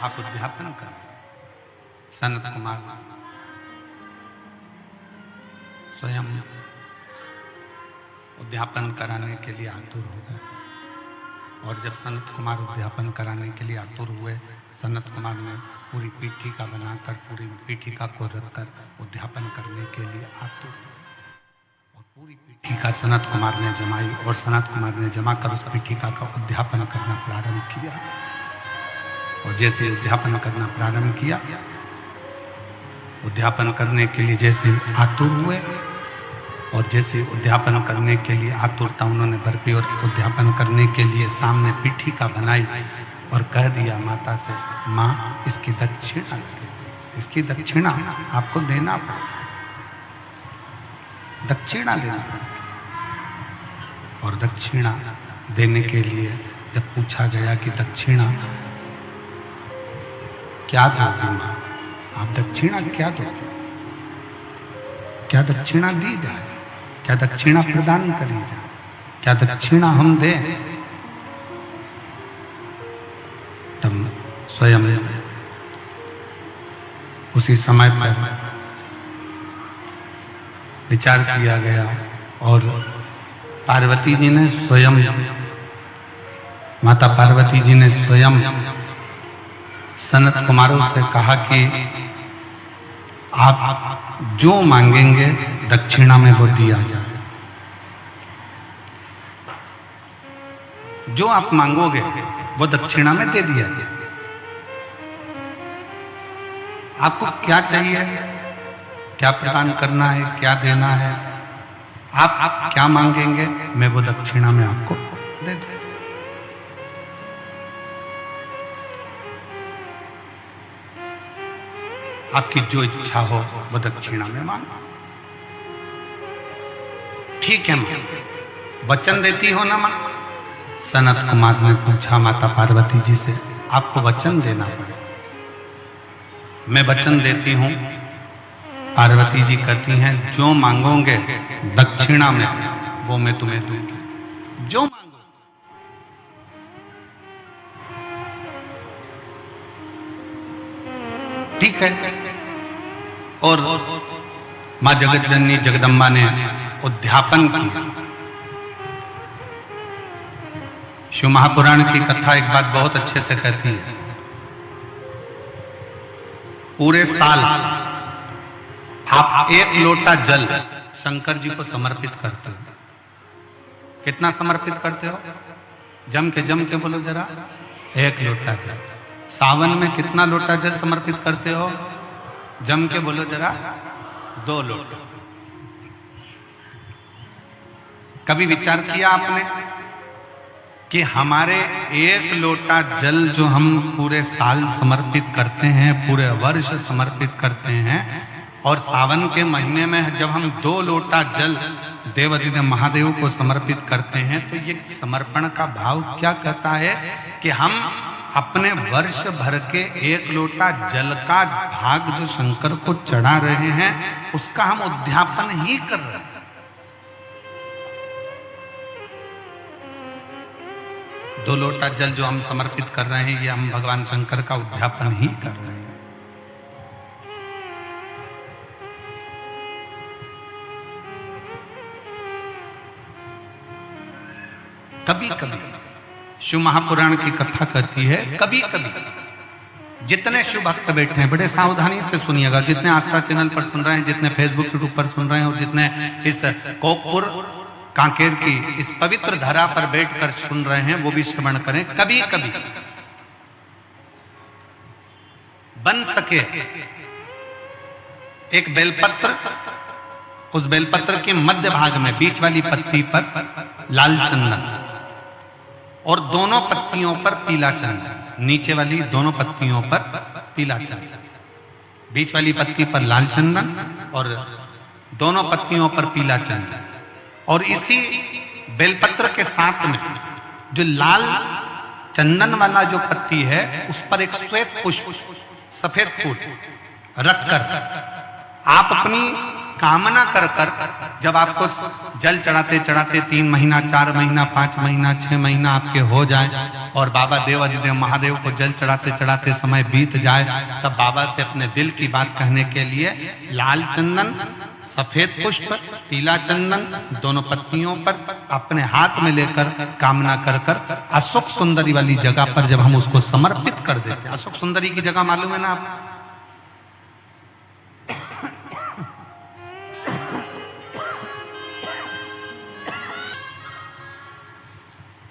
आप उद्यापन करें। सनत कुमार स्वयं उद्यापन कराने के लिए आतुर हो गए। और जब सनत कुमार उद्यापन कराने के लिए आतुर हुए, सनत कुमार ने पूरी पीठिका बनाकर, पूरी पीठिका को रखकर उद्यापन करने के लिए आतुर हुए। और पूरी पीठिका सनत कुमार ने जमाई और सनत कुमार ने जमा कर उस पीठिका का उद्यापन करना प्रारंभ किया। और जैसे उद्यापन करना प्रारंभ किया, उद्यापन करने के लिए जैसे आतुर हुए और जैसे उद्यापन करने के लिए आतुरता उन्होंने बरपी और उद्यापन करने के लिए सामने पीठिका बनाई और कह दिया माता से, माँ इसकी दक्षिणा लगेगी, इसकी दक्षिणा आपको देना पड़ेगा, दक्षिणा देना पड़ेगा। और दक्षिणा देने के लिए जब पूछा गया कि दक्षिणा क्या दोगे माँ, आप दक्षिणा क्या दोगे, क्या दक्षिणा दी जाए, क्या दक्षिणा प्रदान करी जाए, क्या दक्षिणा हम दें। तब स्वयं उसी समय पर विचार किया गया और पार्वती जी ने स्वयं, माता पार्वती जी ने स्वयं सनत कुमारों से कहा कि आप जो मांगेंगे दक्षिणा में वो दिया जाए, जो आप मांगोगे वो दक्षिणा में दे दिया जाए। आपको क्या चाहिए, क्या प्रदान करना है, क्या देना है, आप क्या मांगेंगे मैं वो दक्षिणा में आपको दे दूं। आपकी जो इच्छा हो वो दक्षिणा में मांगो। ठीक है मां, वचन देती हो ना मां? सनत कुमार ने पूछा माता पार्वती जी से, आपको वचन देना पड़े। मैं वचन देती हूं। पार्वती जी कहती हैं, जो मांगोगे दक्षिणा में वो मैं तुम्हें दूंगी, जो मांगो। ठीक है। और मां जगत जननी जगदम्बा ने उद्यापन किया। शिव महापुराण की कथा एक बात बहुत अच्छे से कहती है, पूरे साल आप एक लोटा जल शंकर जी को समर्पित करते हो। कितना समर्पित करते हो? जम के बोलो जरा। एक लोटा जल। सावन में कितना लोटा जल समर्पित करते हो? जम के बोलो जरा। 2 लोटा। कभी विचार किया आपने कि हमारे एक लोटा जल जो हम पूरे साल समर्पित करते हैं, पूरे वर्ष समर्पित करते हैं, और सावन के महीने में जब हम 2 लोटा जल देवाधिदेव महादेव को समर्पित करते हैं, तो ये समर्पण का भाव क्या कहता है कि हम अपने वर्ष भर के एक लोटा जल का भाग जो शंकर को चढ़ा रहे हैं, उसका हम उद्यापन ही कर रहे हैं। दो लोटा जल जो हम समर्पित कर रहे हैं, ये हम भगवान शंकर का उद्यापन ही कर रहे हैं। कभी कभी शिव महापुराण की कथा कहती है, कभी कभी जितने शिव भक्त बैठे हैं, बड़े सावधानी से सुनिएगा, जितने आस्था चैनल पर सुन रहे हैं, जितने फेसबुक यूट्यूब पर सुन रहे हैं, और जितने इस कोकपुर कांकेर की इस पवित्र धरा पर बैठकर सुन रहे हैं, वो भी श्रवण करें। कभी कभी बन सके एक बेलपत्र, उस बेलपत्र के मध्य भाग में बीच वाली पत्ती पर लाल चंदन और दोनों पत्तियों पर पीला चंदन, नीचे वाली दोनों पत्तियों पर पीला चंदन, बीच वाली पत्ती पर लाल चंदन और दोनों पत्तियों पर पीला चंदन, और इसी बेलपत्र के साथ में जो लाल चंदन वाला जो पत्ती है, उस पर एक श्वेत पुष्प, सफेद फूल रखकर आप अपनी कामना कर जब आपको जल चढ़ाते चढ़ाते 3 महीना, 4 महीना, 5 महीना, 6 महीना आपके हो जाए और बाबा देवाधिदेव महादेव को जल चढ़ाते चढ़ाते समय बीत जाए, तब बाबा से अपने दिल की बात कहने के लिए लाल चंदन, सफेद पुष्प, पीला चंदन दोनों पत्तियों पर अपने हाथ में लेकर कामना कर कर अशोक सुंदरी वाली जगह पर जब हम उसको समर्पित कर देते हैं, अशोक सुंदरी की जगह मालूम है ना आप?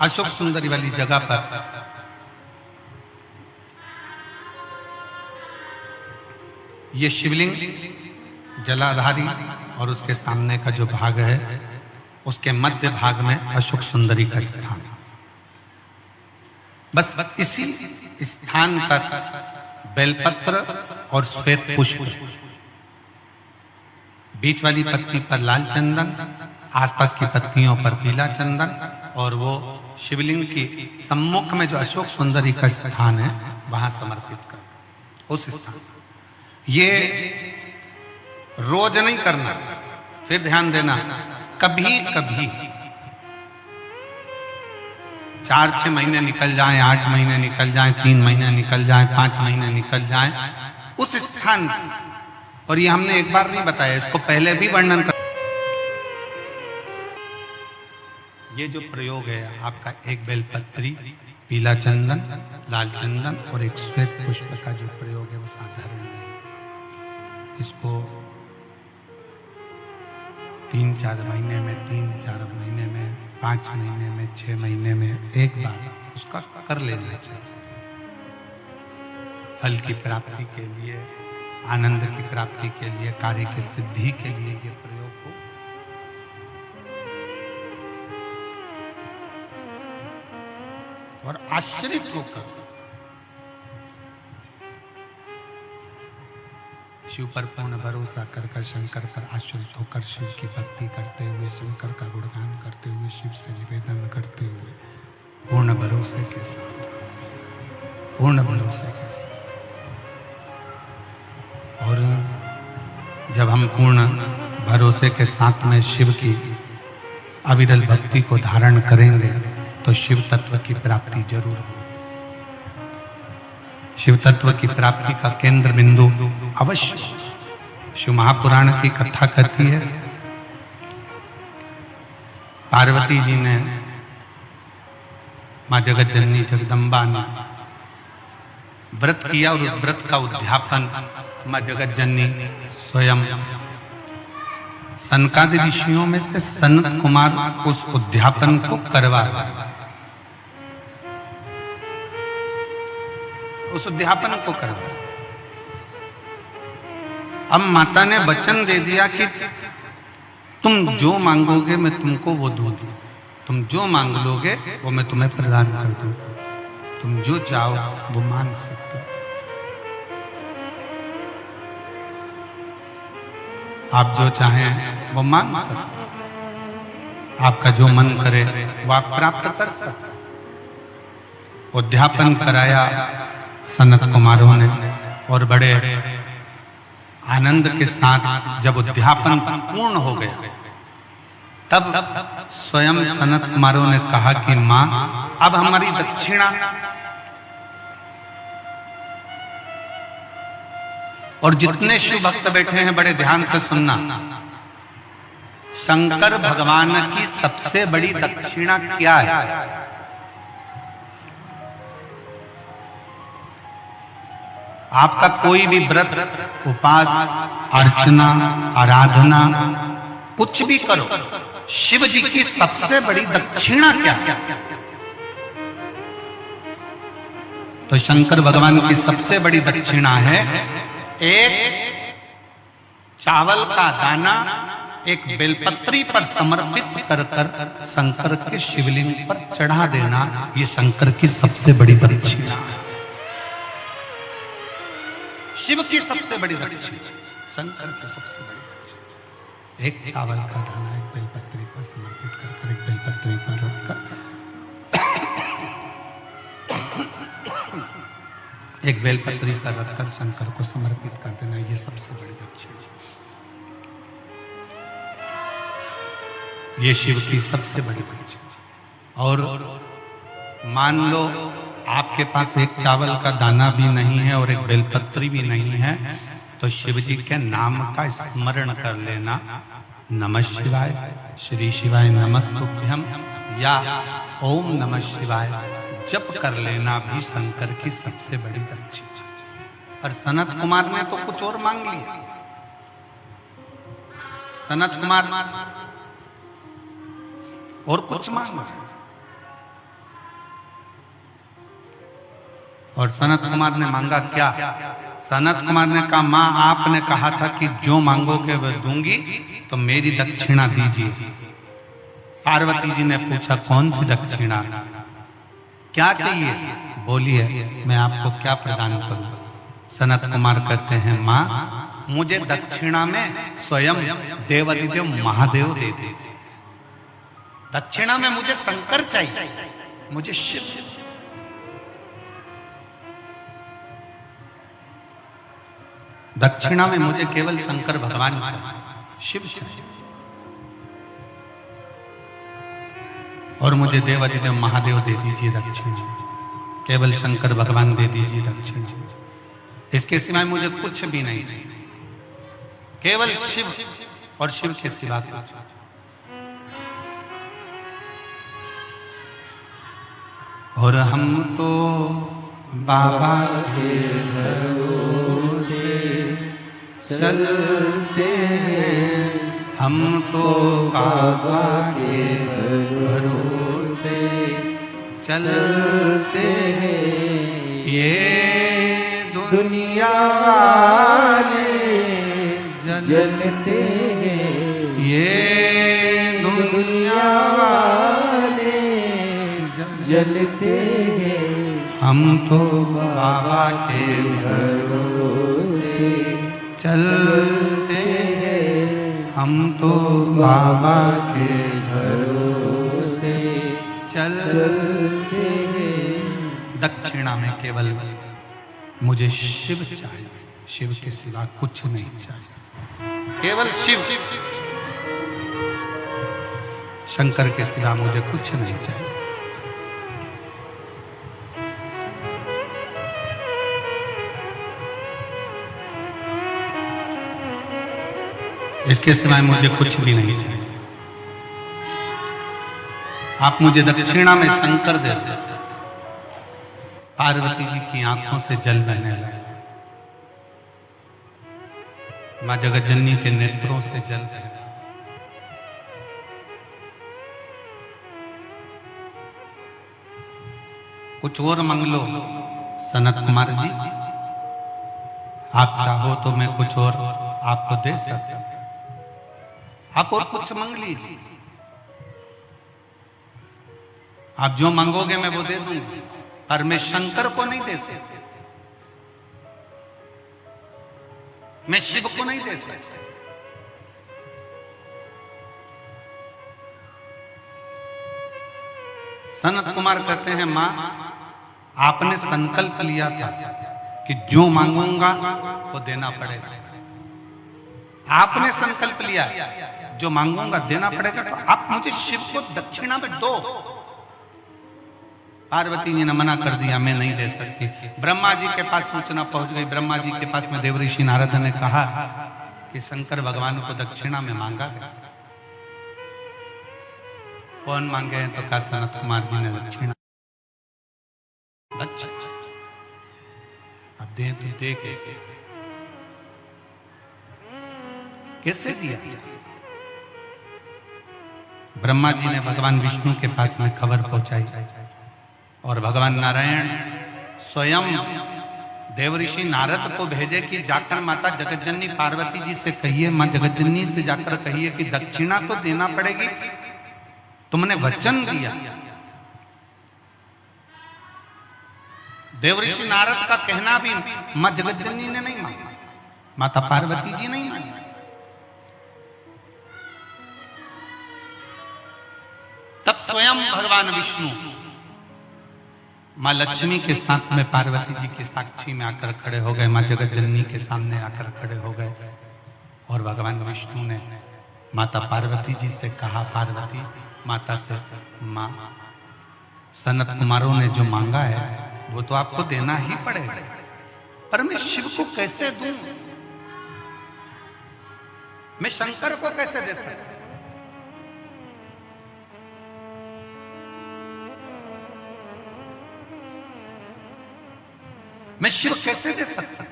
अशोक सुंदरी वाली जगह पर ये शिवलिंग जलाधारी और उसके सामने का जो भाग है उसके मध्य भाग में अशोक सुंदरी का स्थान है। बस इसी स्थान पर बेलपत्र और श्वेत पुष्प, बीच वाली पत्ती पर लाल चंदन, आसपास की पत्तियों पर पीला चंदन और वो शिवलिंग की सम्मुख में जो अशोक सुंदरी का स्थान है वहां समर्पित कर उस स्थान। ये रोज नहीं करना, फिर ध्यान देना, कभी कभी 4-6 महीने निकल जाएं, 8 महीने निकल जाएं, 3 महीने निकल जाएं, 5 महीने निकल जाएं उस स्थान, और ये हमने एक बार नहीं बताया, इसको पहले भी वर्णन कर। ये जो प्रयोग है आपका, एक बेलपत्री, पीला चंदन, लाल चंदन और एक श्वेत पुष्प का जो प्रयोग है वो साधारण नहीं। इसको 3-4 महीने में, 3-4 महीने में, 5 महीने में, 6 महीने में एक बार उसका कर लेना चाहिए। फल की प्राप्ति के लिए, आनंद की प्राप्ति के लिए, कार्य की सिद्धि के लिए ये प्रयोग हो। और आश्चर्य होकर शिव पर पूर्ण भरोसा कर कर, शंकर पर आश्रित होकर शिव की भक्ति करते हुए, शंकर का गुणगान करते हुए, शिव से निवेदन करते हुए, पूर्ण भरोसे के साथ, पूर्ण भरोसे के साथ। और जब हम पूर्ण भरोसे के साथ में शिव की अविरल भक्ति को धारण करेंगे तो शिव तत्व की प्राप्ति जरूर होगी। शिव तत्व की प्राप्ति का केंद्र बिंदु अवश्य। शिव महापुराण की कथा कहती है, पार्वती जी ने, मां जगत जननी जगदम्बा ने व्रत किया और उस व्रत का उद्यापन मां जगत जननी स्वयं सनकादि ऋषियों में से सनत कुमार उस उद्यापन को करवा रहा, उस उद्यापन को करवा। अब माता ने वचन दे दिया कि तुम जो मांगोगे मैं तुमको वो दूंगी, तुम जो मांग लोगे वो मैं तुम्हें प्रदान कर दूंगी, तुम जो चाहो वो मांग सकते हो। आप जो चाहें वो मांग सकते हो, आपका जो मन करे वो आप प्राप्त कर सकते हो। उद्यापन कराया सनत कुमारों ने और बड़े आनंद के साथ जब उद्यापन पूर्ण हो गया तब स्वयं सनत कुमारों ने कहा कि मां, अब हमारी दक्षिणा। और जितने शिव भक्त बैठे हैं बड़े ध्यान से सुनना, शंकर भगवान की सबसे बड़ी दक्षिणा क्या है? आपका कोई भी व्रत, उपास, अर्चना, आराधना कुछ भी करो, शिव जी की सबसे बड़ी दक्षिणा क्या है? तो शंकर भगवान की सबसे बड़ी दक्षिणा है एक चावल का दाना एक बेलपत्री पर समर्पित कर कर शंकर के शिवलिंग पर चढ़ा देना। ये शंकर की सबसे बड़ी दक्षिणा है, शिव की सबसे बड़ी दक्षिणा, शंकर की सबसे बड़ी दक्षिणा। एक चावल का दाना एक बेलपत्री पर समर्पित कर कर, एक बेलपत्री पर रखकर एक बेलपत्री पर रखकर शंकर को समर्पित कर देना, ये सबसे बड़ी दक्षिणा। ये शिव की सबसे बड़ी दक्षिणा। और मान लो आपके पास एक चावल का दाना भी नहीं है और एक बेलपत्री भी नहीं है, तो शिव जी के नाम का स्मरण कर लेना, नमः शिवाय, श्री शिवाय नमस्तुभ्यम या ओम नमः शिवाय जप कर लेना भी शंकर की सबसे बड़ी दक्षिणा। पर सनत कुमार ने तो कुछ और मांग लिया। सनत कुमार और कुछ मांग रहे, और सनत कुमार ने मांगा क्या? सनत कुमार ने कहा, मां आपने कहा था कि जो मांगोगे वह दूंगी, तो मेरी दक्षिणा दीजिए। पार्वती जी ने पूछा, कौन सी दक्षिणा, क्या चाहिए? बोलिए, मैं आपको क्या प्रदान करूं? सनत कुमार कहते हैं, मां मुझे दक्षिणा में स्वयं देवादिदेव महादेव दे दीजिए। दक्षिणा में मुझे शंकर चाहिए, मुझे शिव। दक्षिणा में मुझे केवल शंकर भगवान चाहिए, शिव चाहिए, और मुझे देवादिदेव महादेव दे दीजिए दक्षिणा, केवल शंकर भगवान दे दीजिए दक्षिणा। इसके सिवाय मुझे कुछ भी नहीं चाहिए, केवल शिव और शिव के सिवा कुछ। और हम तो बाबा के भरोसे चलते हैं, हम तो बाबा के भरोसे चलते हैं, ये दुनिया वाले जलते हैं, ये दुनिया वाले जलते हैं, हम तो बाबा के भरोसे चलते हैं, हम तो बाबा के भरोसे चलते हैं। दक्षिणा में केवल मुझे शिव चाहिए, शिव के सिवा कुछ नहीं चाहिए, केवल शिव। शंकर के सिवा मुझे कुछ नहीं चाहिए। इसके सिवाय मुझे कुछ भी नहीं चाहिए। आप मुझे दक्षिणा में शंकर दे दो। पार्वती जी की आंखों से जल बहने लगा, मां जगतजननी के नेत्रों से जल बह रहा। कुछ और मांग लो सनत कुमार जी, आप चाहो तो मैं कुछ और आपको दे सकता हूं, आप और कुछ मांग लीजिए। आप जो मांगोगे मैं वो दे दूंगा, पर मैं शंकर को नहीं दे सकता, मैं शिव को नहीं दे सकता। सनत कुमार कहते हैं, मां आपने संकल्प लिया था कि जो मांगूंगा वो देना पड़ेगा। आपने संकल्प लिया जो मांगूंगा देना पड़ेगा, तो आप मुझे शिव को दक्षिणा में दो। पार्वती जी ने मना कर दिया, मैं नहीं दे सकती। ब्रह्मा जी के पास सूचना पहुंच गई। ब्रह्मा जी के पास में देवऋषि नारद ने कहा कि शंकर भगवान को दक्षिणा में मांगा गया। कौन मांगे हैं? तो कहा सनत कुमार जी ने दक्षिणा। अब दे तो दे कैसे, कैसे दिया? ब्रह्मा जी ने भगवान विष्णु के पास में खबर पहुंचाई, और भगवान नारायण स्वयं देवऋषि नारद को भेजे कि जाकर माता जगतजननी पार्वती जी से कहिए, मां जगतजननी से जाकर कहिए कि दक्षिणा तो देना पड़ेगी, तुमने वचन दिया। देवऋषि नारद का कहना भी मां जगतजननी ने नहीं माना, माता पार्वती जी नहीं मानी। तब स्वयं भगवान विष्णु मां लक्ष्मी के साथ में पार्वती जी की साक्षी में आकर खड़े हो गए, मां जगतजननी के सामने आकर खड़े हो गए, और भगवान विष्णु ने माता पार्वती जी से कहा, पार्वती माता से, मां सनत कुमारों ने जो मांगा है वो तो आपको देना ही पड़ेगा, पर मैं शिव को कैसे दूं? मैं शंकर को कैसे दे सकता? मैं शिव कैसे दे सकता?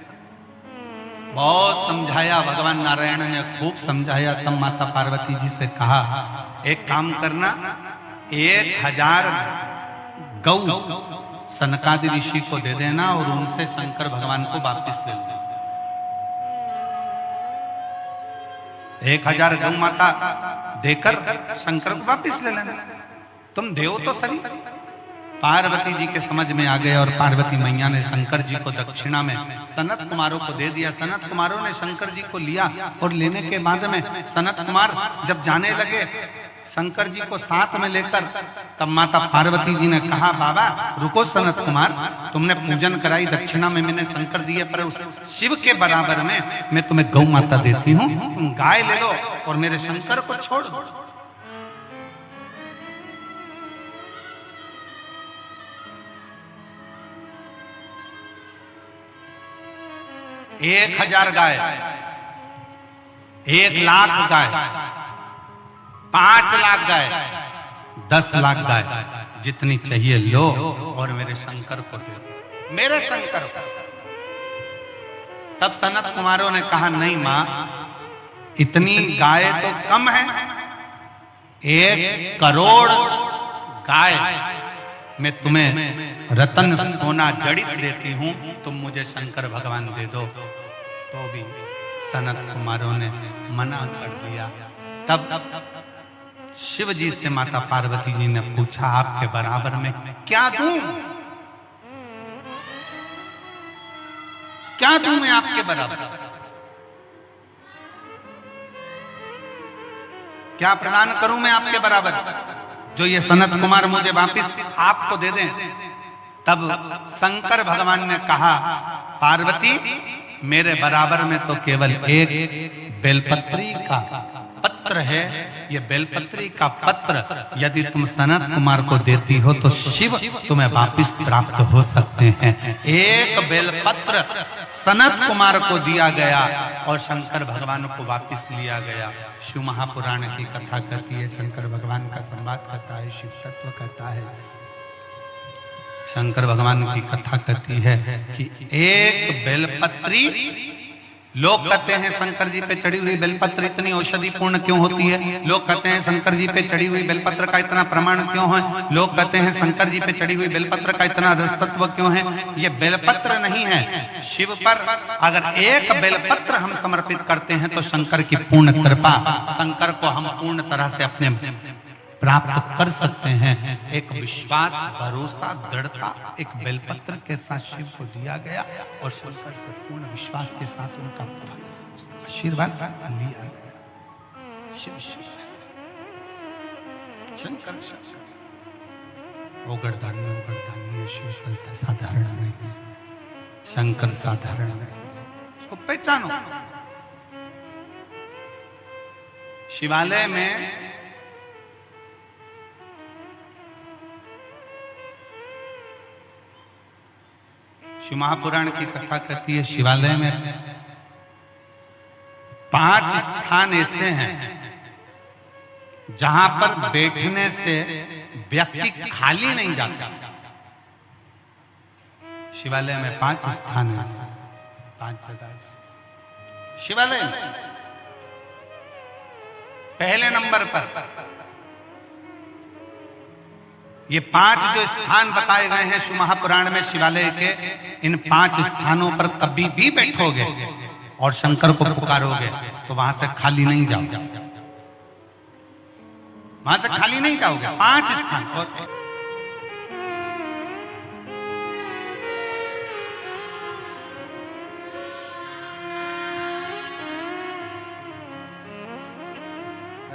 बहुत समझाया भगवान नारायण ने, खूब समझाया। तब माता पार्वती जी से कहा, एक काम करना, 1000 गौ सनकादि ऋषि को दे देना और उनसे शंकर भगवान को वापिस ले लेना। 1000 गौ माता देकर शंकर को वापिस ले लेना। तुम देव तो सही। पार्वती जी के समझ में आ गए और पार्वती मैया ने शंकर जी को दक्षिणा में सनत कुमारों को दे दिया। सनत कुमारों ने शंकर जी को लिया और लेने के बाद में सनत कुमार जब जाने लगे शंकर जी को साथ में लेकर, तब माता पार्वती जी ने कहा, बाबा रुको सनत कुमार, तुमने पूजन कराई, दक्षिणा में मैंने शंकर दिए, पर उस शिव के बराबर में मैं तुम्हें गौ माता देती हूँ, तुम गाय ले लो और मेरे शंकर को छोड़ दो। 1000 गाय, 1,00,000 गाय, 5 लाख गाय, 10 लाख गाय, जितनी चाहिए लो और मेरे शंकर को दे दो, मेरे शंकर को। तब सनत कुमारों ने कहा, नहीं मां, इतनी गाय तो कम है, 1 करोड़ गाय मैं तुम्हें रतन सोना जड़ित देती हूं, तुम मुझे शंकर भगवान दे दो। तो भी सनत कुमारों ने मना कर दिया। तब शिव जी से माता पार्वती जी ने पूछा, आपके बराबर में क्या दूं? क्या दूं मैं आपके बराबर? क्या प्रदान करूं मैं आपके बराबर जो ये सनत कुमार मुझे वापिस आपको दे दें? तब शंकर भगवान ने कहा, पार्वती मेरे बराबर में तो केवल एक बेलपत्री का पत्र है। ये बेलपत्री का पत्र यदि तुम सनत कुमार को देती हो तो शिव तुम्हें वापिस प्राप्त हो सकते हैं। एक बेलपत्र सनत कुमार को दिया गया और शंकर भगवान को वापिस लिया गया। शिव महापुराण की कथा कहती है, शंकर भगवान का संवाद कहता है, शिव तत्व कहता है। शंकर भगवान की कथा कहती है कि एक बेलपत्री, लोग कहते हैं शंकर जी पे चढ़ी हुई बेलपत्र इतनी औषधि पूर्ण क्यों होती है? लोग कहते हैं शंकर जी पे चढ़ी हुई बेलपत्र का इतना प्रमाण क्यों है? लोग कहते हैं शंकर जी पे चढ़ी हुई बेलपत्र का इतना रसतत्व क्यों है? ये बेलपत्र नहीं है, शिव पर अगर एक बेलपत्र हम समर्पित करते हैं तो शंकर की पूर्ण कृपा, शंकर को हम पूर्ण तरह से अपने प्राप्त कर सकते हैं। एक विश्वास, भरोसा, दृढ़ता एक बेलपत्र के साथ शिव को दिया गया और शंकर से पूर्ण विश्वास के साथ उनका फल, उसका आशीर्वाद लिया गया। शिव शिव शंकर शंकर ओगरदानी शिव साधारण नहीं है, शंकर साधारण नहीं है, उसको पहचानो। शिवालय में शिव महापुराण की कथा कहती है, शिवालय में 5 स्थान ऐसे हैं जहां पर बैठने से व्यक्ति खाली नहीं जाता। शिवालय में 5 स्थान है, 5 जगह शिवालय में। पहले नंबर पर ये 5 जो स्थान बताए गए हैं शिव महापुराण में शिवालय के, इन 5 स्थानों पर कभी भी बैठोगे और शंकर को पुकारोगे तो वहां से खाली नहीं जाओगे, वहां से खाली नहीं जाओगे। 5 स्थान।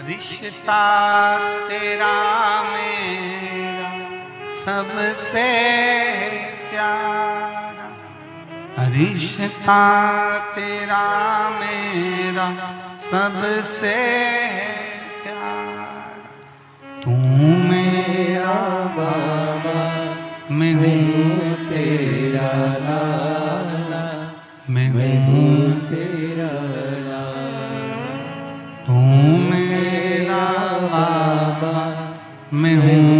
रिश्ता तेरा मेरा सबसे प्यारा, रिश्ता तेरा मेरा सबसे प्यारा, तू मेरा बाबा मैं हूँ तेरा लाला, मैं हूँ तेरा लाला। मैं हूँ